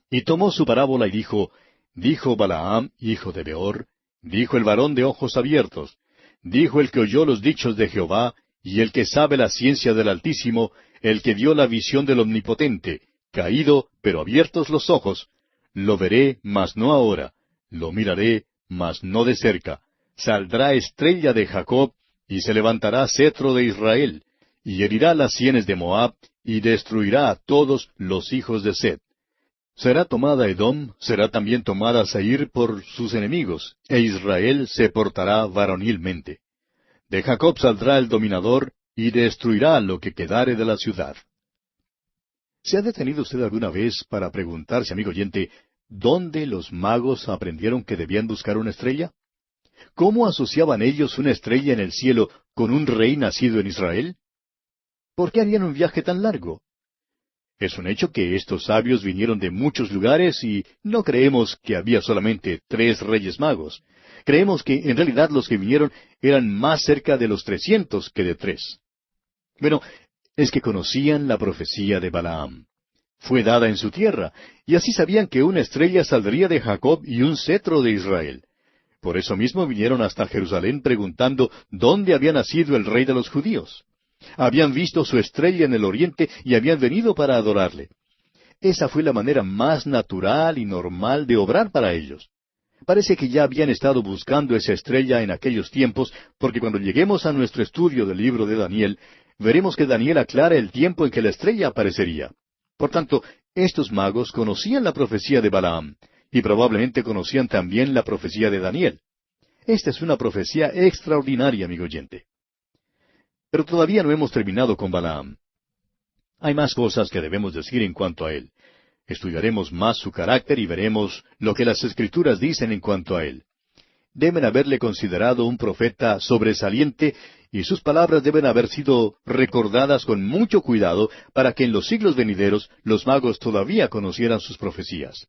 Y tomó su parábola y dijo Balaam, hijo de Beor, dijo el varón de ojos abiertos, dijo el que oyó los dichos de Jehová, y el que sabe la ciencia del Altísimo, el que dio la visión del Omnipotente, caído, pero abiertos los ojos, lo veré, mas no ahora, lo miraré, mas no de cerca. Saldrá estrella de Jacob, y se levantará cetro de Israel, y herirá las sienes de Moab, y destruirá a todos los hijos de Set. Será tomada Edom, será también tomada Seir por sus enemigos, e Israel se portará varonilmente. De Jacob saldrá el dominador, y destruirá lo que quedare de la ciudad. ¿Se ha detenido usted alguna vez para preguntarse, amigo oyente, dónde los magos aprendieron que debían buscar una estrella? ¿Cómo asociaban ellos una estrella en el cielo con un rey nacido en Israel? ¿Por qué harían un viaje tan largo? Es un hecho que estos sabios vinieron de muchos lugares y no creemos que había solamente 3 reyes magos. Creemos que en realidad los que vinieron eran más cerca de los 300 que de 3. Bueno, es que conocían la profecía de Balaam. Fue dada en su tierra, y así sabían que una estrella saldría de Jacob y un cetro de Israel. Por eso mismo vinieron hasta Jerusalén preguntando dónde había nacido el rey de los judíos. Habían visto su estrella en el oriente y habían venido para adorarle. Esa fue la manera más natural y normal de obrar para ellos. Parece que ya habían estado buscando esa estrella en aquellos tiempos, porque cuando lleguemos a nuestro estudio del libro de Daniel, veremos que Daniel aclara el tiempo en que la estrella aparecería. Por tanto, estos magos conocían la profecía de Balaam, y probablemente conocían también la profecía de Daniel. Esta es una profecía extraordinaria, amigo oyente. Pero todavía no hemos terminado con Balaam. Hay más cosas que debemos decir en cuanto a él. Estudiaremos más su carácter y veremos lo que las Escrituras dicen en cuanto a él. Deben haberle considerado un profeta sobresaliente y sus palabras deben haber sido recordadas con mucho cuidado para que en los siglos venideros los magos todavía conocieran sus profecías.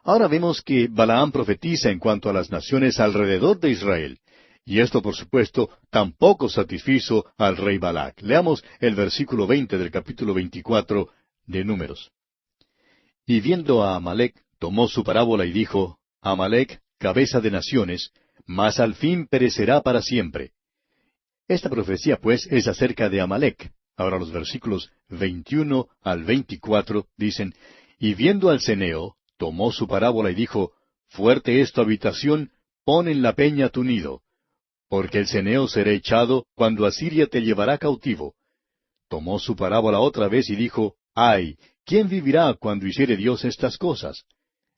Ahora vemos que Balaam profetiza en cuanto a las naciones alrededor de Israel, Y esto, por supuesto, tampoco satisfizo al rey Balac. Leamos el versículo 20 del capítulo 24 de Números. Y viendo a Amalec, tomó su parábola y dijo, Amalec, cabeza de naciones, mas al fin perecerá para siempre. Esta profecía, pues, es acerca de Amalec. Ahora los versículos 21 al 24 dicen, Y viendo al ceneo, tomó su parábola y dijo, Fuerte es tu habitación, pon en la peña tu nido. Porque el ceneo será echado cuando Asiria te llevará cautivo. Tomó su parábola otra vez y dijo, Ay, ¿quién vivirá cuando hiciere Dios estas cosas?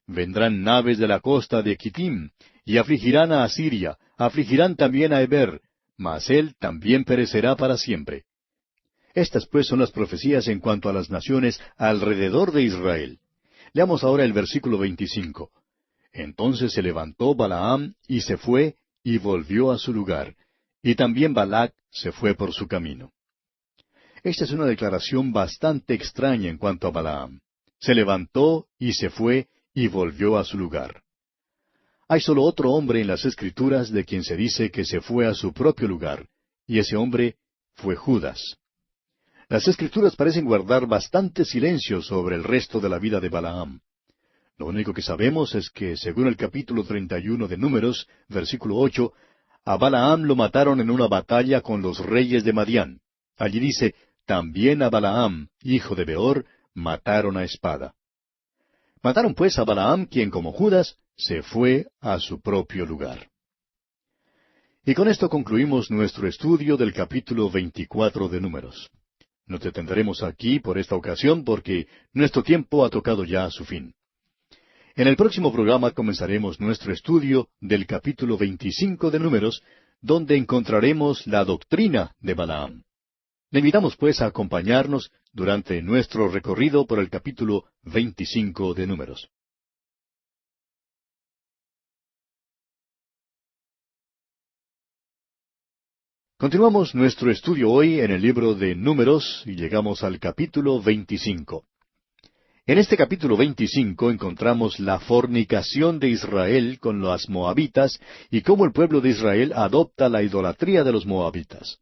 Vendrán naves de la costa de Kittim, y afligirán a Asiria, afligirán también a Eber, mas él también perecerá para siempre. Estas pues son las profecías en cuanto a las naciones alrededor de Israel. Leamos ahora el versículo 25. Entonces se levantó Balaam y se fue, y volvió a su lugar, y también Balac se fue por su camino. Esta es una declaración bastante extraña en cuanto a Balaam. Se levantó y se fue, y volvió a su lugar. Hay solo otro hombre en las Escrituras de quien se dice que se fue a su propio lugar, y ese hombre fue Judas. Las Escrituras parecen guardar bastante silencio sobre el resto de la vida de Balaam. Lo único que sabemos es que, según el capítulo 31 de Números, versículo 8, a Balaam lo mataron en una batalla con los reyes de Madián. Allí dice, también a Balaam, hijo de Beor, mataron a espada. Mataron pues a Balaam, quien como Judas, se fue a su propio lugar. Y con esto concluimos nuestro estudio del capítulo 24 de Números. Nos detendremos aquí por esta ocasión porque nuestro tiempo ha tocado ya a su fin. En el próximo programa comenzaremos nuestro estudio del capítulo 25 de Números, donde encontraremos la doctrina de Balaam. Le invitamos pues a acompañarnos durante nuestro recorrido por el capítulo 25 de Números. Continuamos nuestro estudio hoy en el libro de Números y llegamos al capítulo 25. En este capítulo 25 encontramos la fornicación de Israel con las moabitas y cómo el pueblo de Israel adopta la idolatría de los moabitas.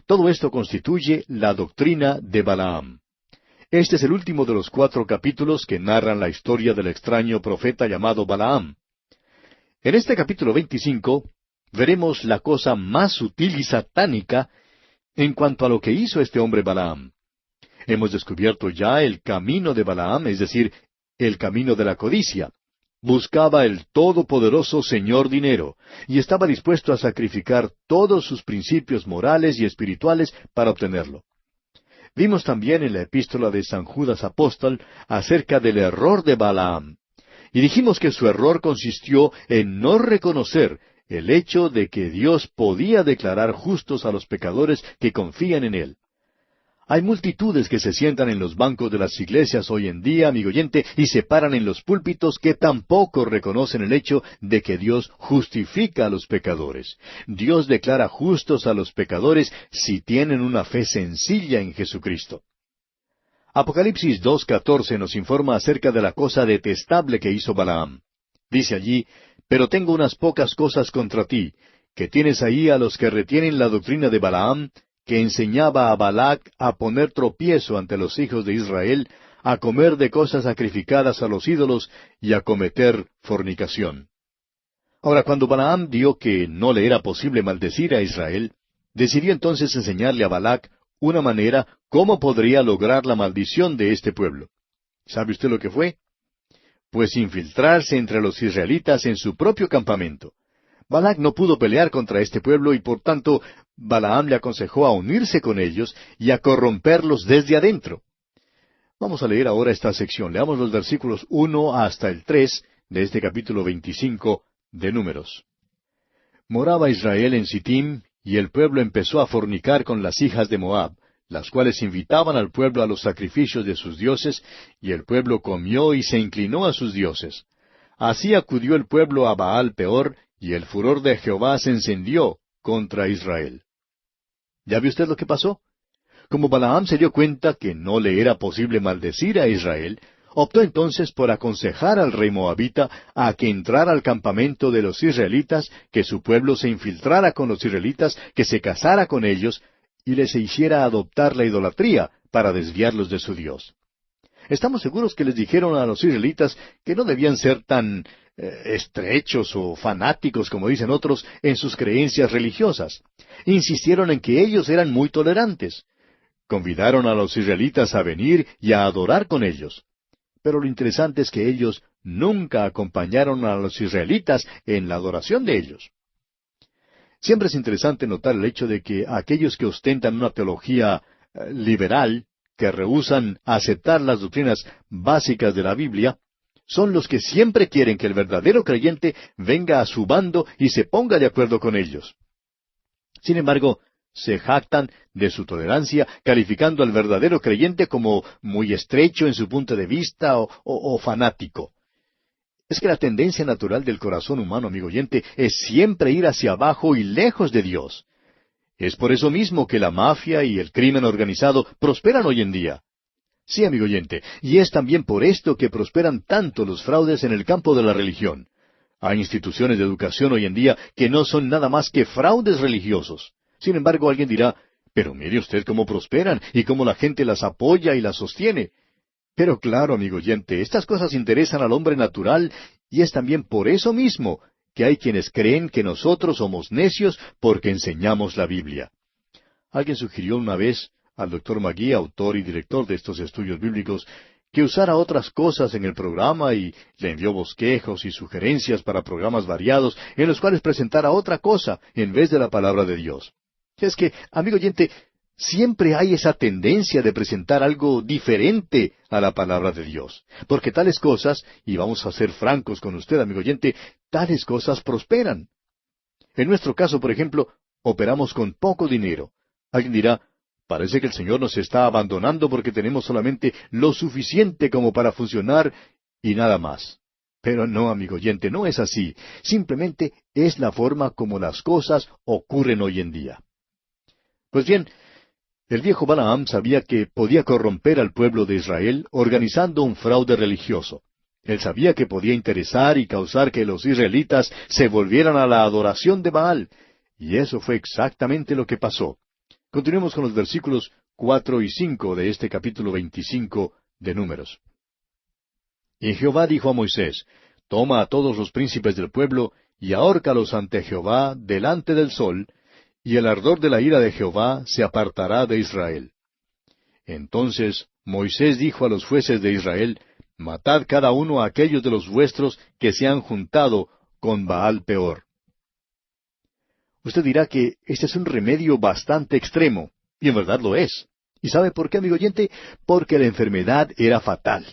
Todo esto constituye la doctrina de Balaam. Este es el último de los 4 capítulos que narran la historia del extraño profeta llamado Balaam. En este capítulo 25 veremos la cosa más sutil y satánica en cuanto a lo que hizo este hombre Balaam. Hemos descubierto ya el camino de Balaam, es decir, el camino de la codicia. Buscaba el todopoderoso Señor dinero, y estaba dispuesto a sacrificar todos sus principios morales y espirituales para obtenerlo. Vimos también en la epístola de San Judas Apóstol acerca del error de Balaam. Y dijimos que su error consistió en no reconocer el hecho de que Dios podía declarar justos a los pecadores que confían en Él. Hay multitudes que se sientan en los bancos de las iglesias hoy en día, amigo oyente, y se paran en los púlpitos que tampoco reconocen el hecho de que Dios justifica a los pecadores. Dios declara justos a los pecadores si tienen una fe sencilla en Jesucristo. Apocalipsis 2:14 nos informa acerca de la cosa detestable que hizo Balaam. Dice allí, «Pero tengo unas pocas cosas contra ti, que tienes ahí a los que retienen la doctrina de Balaam, que enseñaba a Balac a poner tropiezo ante los hijos de Israel, a comer de cosas sacrificadas a los ídolos y a cometer fornicación». Ahora, cuando Balaam vio que no le era posible maldecir a Israel, decidió entonces enseñarle a Balac una manera cómo podría lograr la maldición de este pueblo. ¿Sabe usted lo que fue? Pues infiltrarse entre los israelitas en su propio campamento. Balac no pudo pelear contra este pueblo y por tanto Balaam le aconsejó a unirse con ellos y a corromperlos desde adentro. Vamos a leer ahora esta sección. Leamos los versículos 1 hasta el 3 de este capítulo 25 de Números. Moraba Israel en Sittim, y el pueblo empezó a fornicar con las hijas de Moab, las cuales invitaban al pueblo a los sacrificios de sus dioses, y el pueblo comió y se inclinó a sus dioses. Así acudió el pueblo a Baal Peor, y el furor de Jehová se encendió contra Israel. ¿Ya vio usted lo que pasó? Como Balaam se dio cuenta que no le era posible maldecir a Israel, Optó entonces por aconsejar al rey moabita a que entrara al campamento de los israelitas, que su pueblo se infiltrara con los israelitas, que se casara con ellos, y les hiciera adoptar la idolatría para desviarlos de su Dios. Estamos seguros que les dijeron a los israelitas que no debían ser tan estrechos o fanáticos, como dicen otros, en sus creencias religiosas. Insistieron en que ellos eran muy tolerantes. Convidaron a los israelitas a venir y a adorar con ellos. Pero lo interesante es que ellos nunca acompañaron a los israelitas en la adoración de ellos. Siempre es interesante notar el hecho de que aquellos que ostentan una teología liberal, que rehúsan aceptar las doctrinas básicas de la Biblia, son los que siempre quieren que el verdadero creyente venga a su bando y se ponga de acuerdo con ellos. Sin embargo, se jactan de su tolerancia, calificando al verdadero creyente como muy estrecho en su punto de vista o fanático. Es que la tendencia natural del corazón humano, amigo oyente, es siempre ir hacia abajo y lejos de Dios. Es por eso mismo que la mafia y el crimen organizado prosperan hoy en día. Sí, amigo oyente, y es también por esto que prosperan tanto los fraudes en el campo de la religión. Hay instituciones de educación hoy en día que no son nada más que fraudes religiosos. Sin embargo, alguien dirá, pero mire usted cómo prosperan y cómo la gente las apoya y las sostiene. Pero claro, amigo oyente, estas cosas interesan al hombre natural y es también por eso mismo que hay quienes creen que nosotros somos necios porque enseñamos la Biblia. Alguien sugirió una vez al Dr. Magui, autor y director de estos estudios bíblicos, que usara otras cosas en el programa y le envió bosquejos y sugerencias para programas variados en los cuales presentara otra cosa en vez de la palabra de Dios. Es que, amigo oyente, siempre hay esa tendencia de presentar algo diferente a la palabra de Dios. Porque tales cosas, y vamos a ser francos con usted, amigo oyente, tales cosas prosperan. En nuestro caso, por ejemplo, operamos con poco dinero. Alguien dirá, parece que el Señor nos está abandonando porque tenemos solamente lo suficiente como para funcionar y nada más. Pero no, amigo oyente, no es así. Simplemente es la forma como las cosas ocurren hoy en día. Pues bien, el viejo Balaam sabía que podía corromper al pueblo de Israel organizando un fraude religioso. Él sabía que podía interesar y causar que los israelitas se volvieran a la adoración de Baal. Y eso fue exactamente lo que pasó. Continuemos con los versículos 4 y 5 de este capítulo 25 de Números. Y Jehová dijo a Moisés, toma a todos los príncipes del pueblo y ahórcalos ante Jehová delante del sol, y el ardor de la ira de Jehová se apartará de Israel. Entonces Moisés dijo a los jueces de Israel, matad cada uno a aquellos de los vuestros que se han juntado con Baal Peor. Usted dirá que este es un remedio bastante extremo, y en verdad lo es. ¿Y sabe por qué, amigo oyente? Porque la enfermedad era fatal.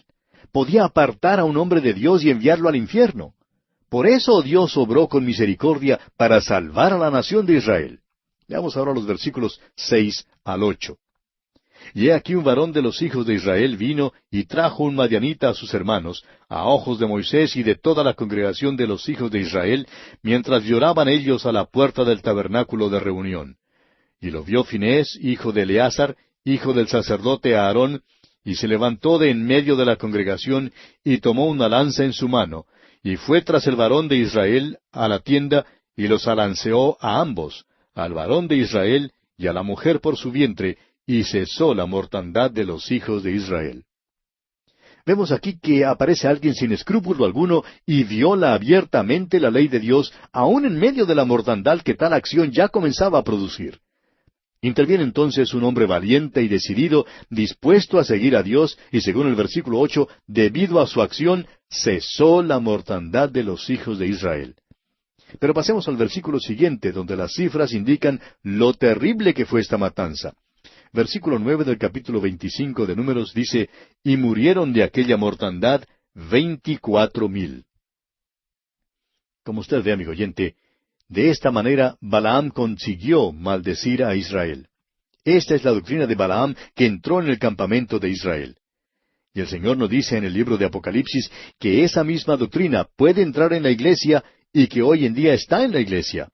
Podía apartar a un hombre de Dios y enviarlo al infierno. Por eso Dios obró con misericordia para salvar a la nación de Israel. Veamos ahora los versículos 6 al 8. Y he aquí un varón de los hijos de Israel vino y trajo un madianita a sus hermanos, a ojos de Moisés y de toda la congregación de los hijos de Israel, mientras lloraban ellos a la puerta del tabernáculo de reunión. Y lo vio Finés, hijo de Eleazar, hijo del sacerdote Aarón, y se levantó de en medio de la congregación, y tomó una lanza en su mano, y fue tras el varón de Israel a la tienda, y los alanceó a ambos, al varón de Israel y a la mujer por su vientre, y cesó la mortandad de los hijos de Israel. Vemos aquí que aparece alguien sin escrúpulo alguno y viola abiertamente la ley de Dios, aun en medio de la mortandad que tal acción ya comenzaba a producir. Interviene entonces un hombre valiente y decidido, dispuesto a seguir a Dios, y según el versículo 8, debido a su acción, cesó la mortandad de los hijos de Israel. Pero pasemos al versículo siguiente, donde las cifras indican lo terrible que fue esta matanza. Versículo 9 del capítulo 25 de Números dice, y murieron de aquella mortandad 24,000. Como usted ve, amigo oyente, de esta manera Balaam consiguió maldecir a Israel. Esta es la doctrina de Balaam que entró en el campamento de Israel. Y el Señor nos dice en el libro de Apocalipsis que esa misma doctrina puede entrar en la iglesia y que hoy en día está en la iglesia.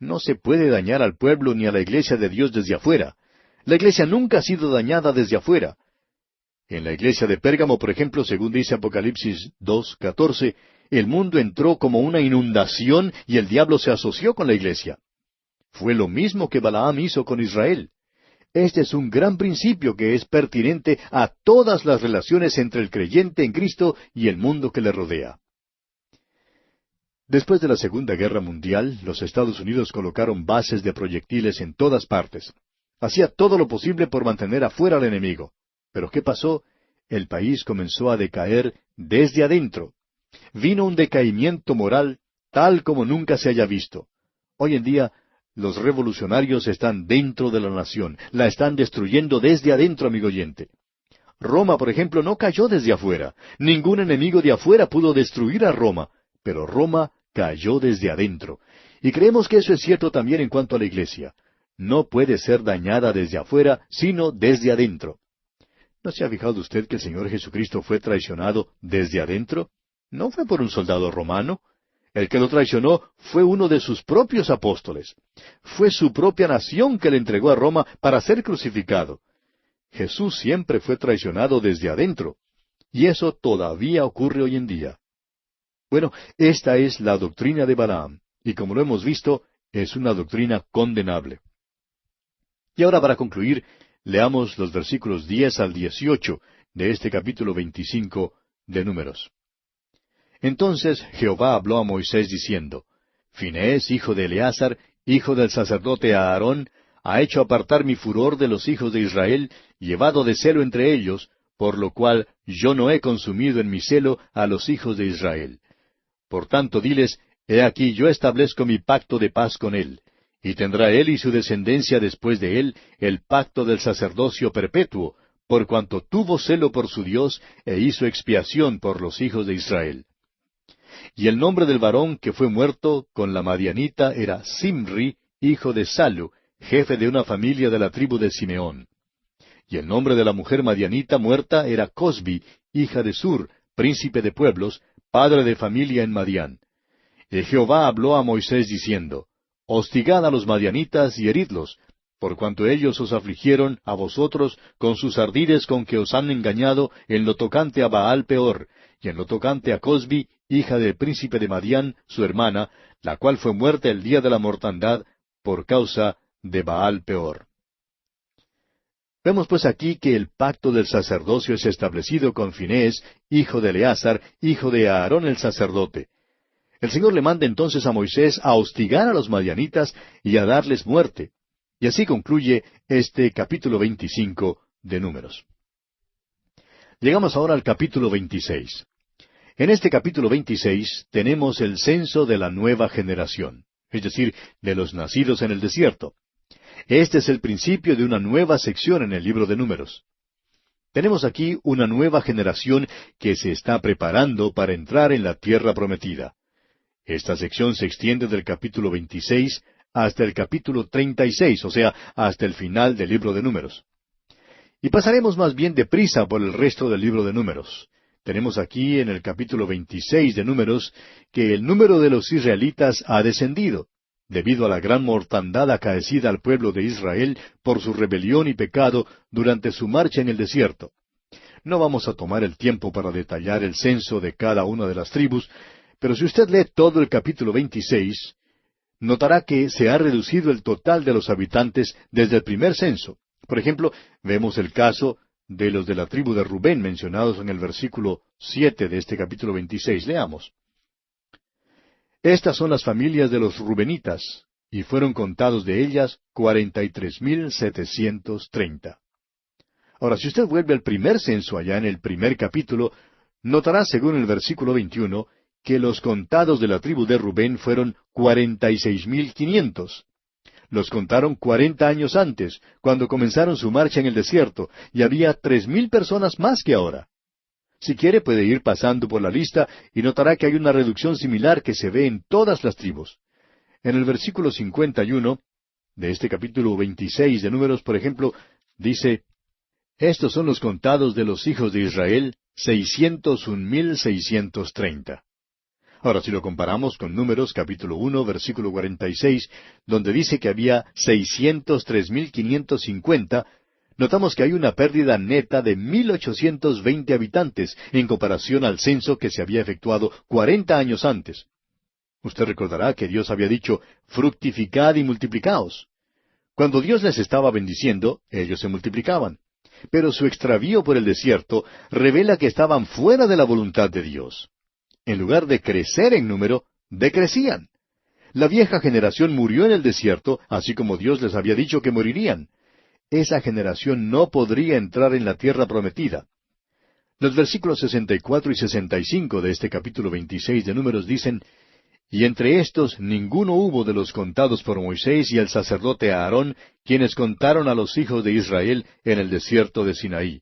No se puede dañar al pueblo ni a la iglesia de Dios desde afuera. La iglesia nunca ha sido dañada desde afuera. En la iglesia de Pérgamo, por ejemplo, según dice Apocalipsis 2:14, el mundo entró como una inundación y el diablo se asoció con la iglesia. Fue lo mismo que Balaam hizo con Israel. Este es un gran principio que es pertinente a todas las relaciones entre el creyente en Cristo y el mundo que le rodea. Después de la Segunda Guerra Mundial, los Estados Unidos colocaron bases de proyectiles en todas partes. Hacía todo lo posible por mantener afuera al enemigo. Pero ¿qué pasó? El país comenzó a decaer desde adentro. Vino un decaimiento moral tal como nunca se haya visto. Hoy en día, los revolucionarios están dentro de la nación, la están destruyendo desde adentro, amigo oyente. Roma, por ejemplo, no cayó desde afuera. Ningún enemigo de afuera pudo destruir a Roma, pero Roma cayó desde adentro. Y creemos que eso es cierto también en cuanto a la iglesia. No puede ser dañada desde afuera, sino desde adentro. ¿No se ha fijado usted que el Señor Jesucristo fue traicionado desde adentro? No fue por un soldado romano. El que lo traicionó fue uno de sus propios apóstoles. Fue su propia nación que le entregó a Roma para ser crucificado. Jesús siempre fue traicionado desde adentro. Y eso todavía ocurre hoy en día. Bueno, esta es la doctrina de Balaam, y como lo hemos visto, es una doctrina condenable. Y ahora para concluir, leamos los versículos 10 al 18 de este capítulo 25 de Números. Entonces Jehová habló a Moisés diciendo, Finehés, hijo de Eleazar, hijo del sacerdote Aarón, ha hecho apartar mi furor de los hijos de Israel, llevado de celo entre ellos, por lo cual yo no he consumido en mi celo a los hijos de Israel. Por tanto, diles, he aquí yo establezco mi pacto de paz con él, y tendrá él y su descendencia después de él el pacto del sacerdocio perpetuo, por cuanto tuvo celo por su Dios, e hizo expiación por los hijos de Israel. Y el nombre del varón que fue muerto con la madianita era Simri, hijo de Salu, jefe de una familia de la tribu de Simeón. Y el nombre de la mujer madianita muerta era Cosbi, hija de Sur, príncipe de pueblos, padre de familia en Madián. Y Jehová habló a Moisés diciendo, Hostigad a los madianitas y heridlos, por cuanto ellos os afligieron a vosotros con sus ardides con que os han engañado en lo tocante a Baal Peor, y en lo tocante a Cosbi, hija del príncipe de Madián, su hermana, la cual fue muerta el día de la mortandad por causa de Baal Peor. Vemos pues aquí que el pacto del sacerdocio es establecido con Finehés, hijo de Eleazar, hijo de Aarón el sacerdote. El Señor le manda entonces a Moisés a hostigar a los madianitas y a darles muerte. Y así concluye este capítulo 25 de Números. Llegamos ahora al capítulo 26. En este capítulo 26 tenemos el censo de la nueva generación, es decir, de los nacidos en el desierto. Este es el principio de una nueva sección en el libro de Números. Tenemos aquí una nueva generación que se está preparando para entrar en la tierra prometida. Esta sección se extiende del capítulo 26 hasta el capítulo 36, o sea, hasta el final del libro de Números. Y pasaremos más bien deprisa por el resto del libro de Números. Tenemos aquí en el capítulo 26 de Números que el número de los israelitas ha descendido, debido a la gran mortandad acaecida al pueblo de Israel por su rebelión y pecado durante su marcha en el desierto. No vamos a tomar el tiempo para detallar el censo de cada una de las tribus, pero si usted lee todo el capítulo 26, notará que se ha reducido el total de los habitantes desde el primer censo. Por ejemplo, vemos el caso de los de la tribu de Rubén mencionados en el versículo 7 de este capítulo 26. Leamos. Estas son las familias de los rubenitas, y fueron contados de ellas 43,730. Ahora, si usted vuelve al primer censo allá en el primer capítulo, notará, según el versículo 21, que los contados de la tribu de Rubén fueron 46,500. Los contaron 40 años antes, cuando comenzaron su marcha en el desierto, y había 3,000 personas más que ahora. Si quiere puede ir pasando por la lista y notará que hay una reducción similar que se ve en todas las tribus. En el versículo 51 de este capítulo 26 de Números, por ejemplo, dice, Estos son los contados de los hijos de Israel, 601,630. Ahora, si lo comparamos con Números capítulo 1, versículo 46, donde dice que había 603,550, notamos que hay una pérdida neta de 1,820 habitantes en comparación al censo que se había efectuado 40 años antes. Usted recordará que Dios había dicho, fructificad y multiplicaos. Cuando Dios les estaba bendiciendo, ellos se multiplicaban. Pero su extravío por el desierto revela que estaban fuera de la voluntad de Dios. En lugar de crecer en número, decrecían. La vieja generación murió en el desierto, así como Dios les había dicho que morirían. Esa generación no podría entrar en la tierra prometida. Los versículos 64 y 65 de este capítulo 26 de Números dicen, y entre estos ninguno hubo de los contados por Moisés y el sacerdote Aarón, quienes contaron a los hijos de Israel en el desierto de Sinaí.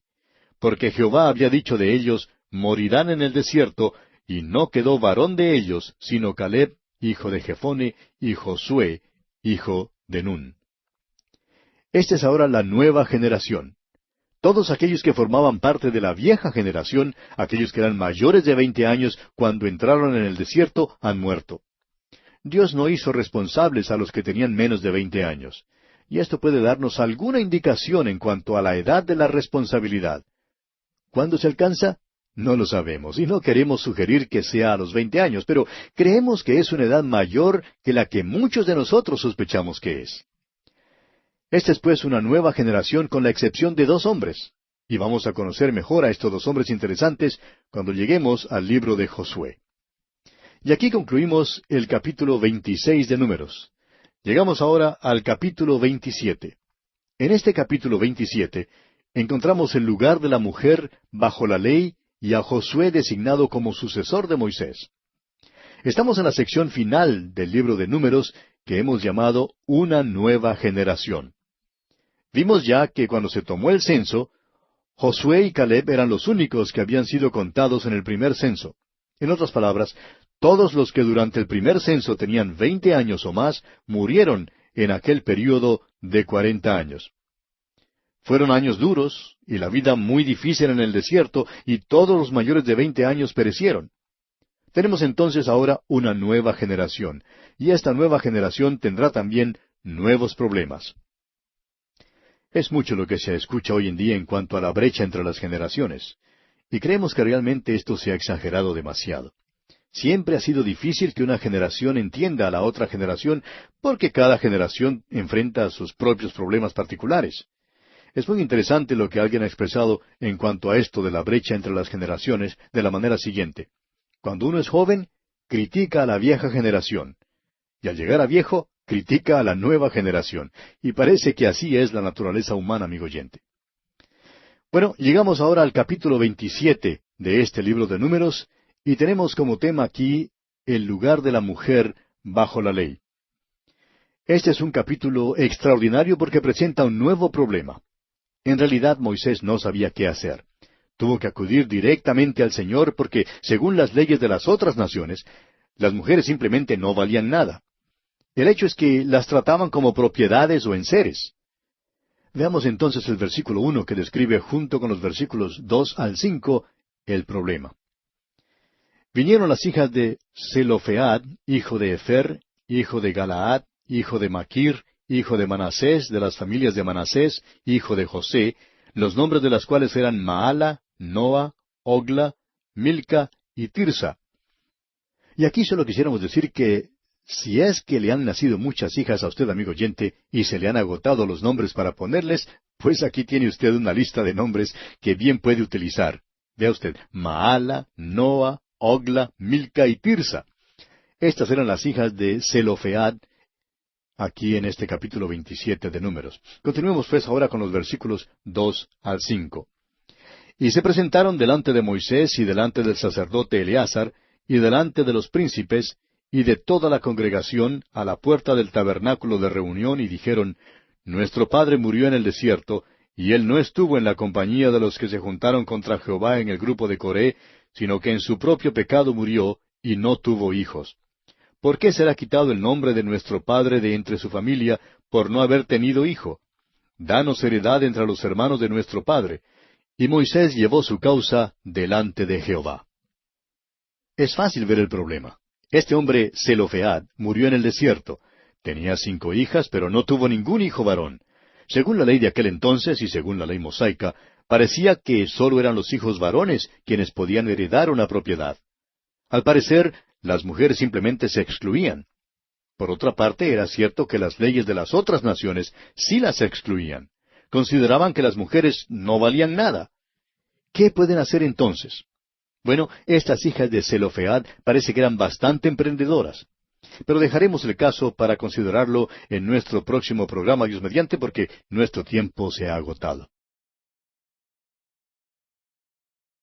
Porque Jehová había dicho de ellos, morirán en el desierto, y no quedó varón de ellos, sino Caleb, hijo de Jefone, y Josué, hijo de Nun. Esta es ahora la nueva generación. Todos aquellos que formaban parte de la vieja generación, aquellos que eran mayores de 20 años cuando entraron en el desierto, han muerto. Dios no hizo responsables a los que tenían menos de 20 años. Y esto puede darnos alguna indicación en cuanto a la edad de la responsabilidad. ¿Cuándo se alcanza? No lo sabemos, y no queremos sugerir que sea a los 20 años, pero creemos que es una edad mayor que la que muchos de nosotros sospechamos que es. Esta es pues una nueva generación con la excepción de 2 hombres. Y vamos a conocer mejor a estos 2 hombres interesantes cuando lleguemos al libro de Josué. Y aquí concluimos el capítulo 26 de Números. Llegamos ahora al capítulo 27. En este capítulo 27 encontramos el lugar de la mujer bajo la ley y a Josué designado como sucesor de Moisés. Estamos en la sección final del libro de Números que hemos llamado Una nueva generación. Vimos ya que cuando se tomó el censo, Josué y Caleb eran los únicos que habían sido contados en el primer censo. En otras palabras, todos los que durante el primer censo tenían 20 años o más murieron en aquel período de 40 años. Fueron años duros y la vida muy difícil en el desierto y todos los mayores de 20 años perecieron. Tenemos entonces ahora una nueva generación y esta nueva generación tendrá también nuevos problemas. Es mucho lo que se escucha hoy en día en cuanto a la brecha entre las generaciones, y creemos que realmente esto se ha exagerado demasiado. Siempre ha sido difícil que una generación entienda a la otra generación porque cada generación enfrenta sus propios problemas particulares. Es muy interesante lo que alguien ha expresado en cuanto a esto de la brecha entre las generaciones de la manera siguiente. Cuando uno es joven, critica a la vieja generación, y al llegar a viejo, critica a la nueva generación. Y parece que así es la naturaleza humana, amigo oyente. Bueno, llegamos ahora al capítulo 27 de este libro de Números, y tenemos como tema aquí el lugar de la mujer bajo la ley. Este es un capítulo extraordinario porque presenta un nuevo problema. En realidad Moisés no sabía qué hacer. Tuvo que acudir directamente al Señor porque, según las leyes de las otras naciones, las mujeres simplemente no valían nada. El hecho es que las trataban como propiedades o enseres. Veamos entonces el versículo 1 que describe junto con los versículos 2 al 5 el problema. Vinieron las hijas de Zelofead, hijo de Efer, hijo de Galaad, hijo de Maquir, hijo de Manasés, de las familias de Manasés, hijo de José, los nombres de las cuales eran Maala, Noa, Ogla, Milca y Tirsa. Y aquí solo quisiéramos decir que si es que le han nacido muchas hijas a usted, amigo oyente, y se le han agotado los nombres para ponerles, pues aquí tiene usted una lista de nombres que bien puede utilizar. Vea usted, Maala, Noa, Ogla, Milca y Tirsa. Estas eran las hijas de Zelofead, aquí en este capítulo 27 de Números. Continuemos pues ahora con los versículos 2 al 5. Y se presentaron delante de Moisés y delante del sacerdote Eleazar, y delante de los príncipes, y de toda la congregación, a la puerta del tabernáculo de reunión, y dijeron, Nuestro padre murió en el desierto, y él no estuvo en la compañía de los que se juntaron contra Jehová en el grupo de Coré, sino que en su propio pecado murió, y no tuvo hijos. ¿Por qué será quitado el nombre de nuestro padre de entre su familia, por no haber tenido hijo? Danos heredad entre los hermanos de nuestro padre. Y Moisés llevó su causa delante de Jehová. Es fácil ver el problema. Este hombre, Zelofead, murió en el desierto. Tenía 5 hijas, pero no tuvo ningún hijo varón. Según la ley de aquel entonces y según la ley mosaica, parecía que sólo eran los hijos varones quienes podían heredar una propiedad. Al parecer, las mujeres simplemente se excluían. Por otra parte, era cierto que las leyes de las otras naciones sí las excluían. Consideraban que las mujeres no valían nada. ¿Qué pueden hacer entonces? Bueno, estas hijas de Zelofead parece que eran bastante emprendedoras. Pero dejaremos el caso para considerarlo en nuestro próximo programa, Dios mediante, porque nuestro tiempo se ha agotado.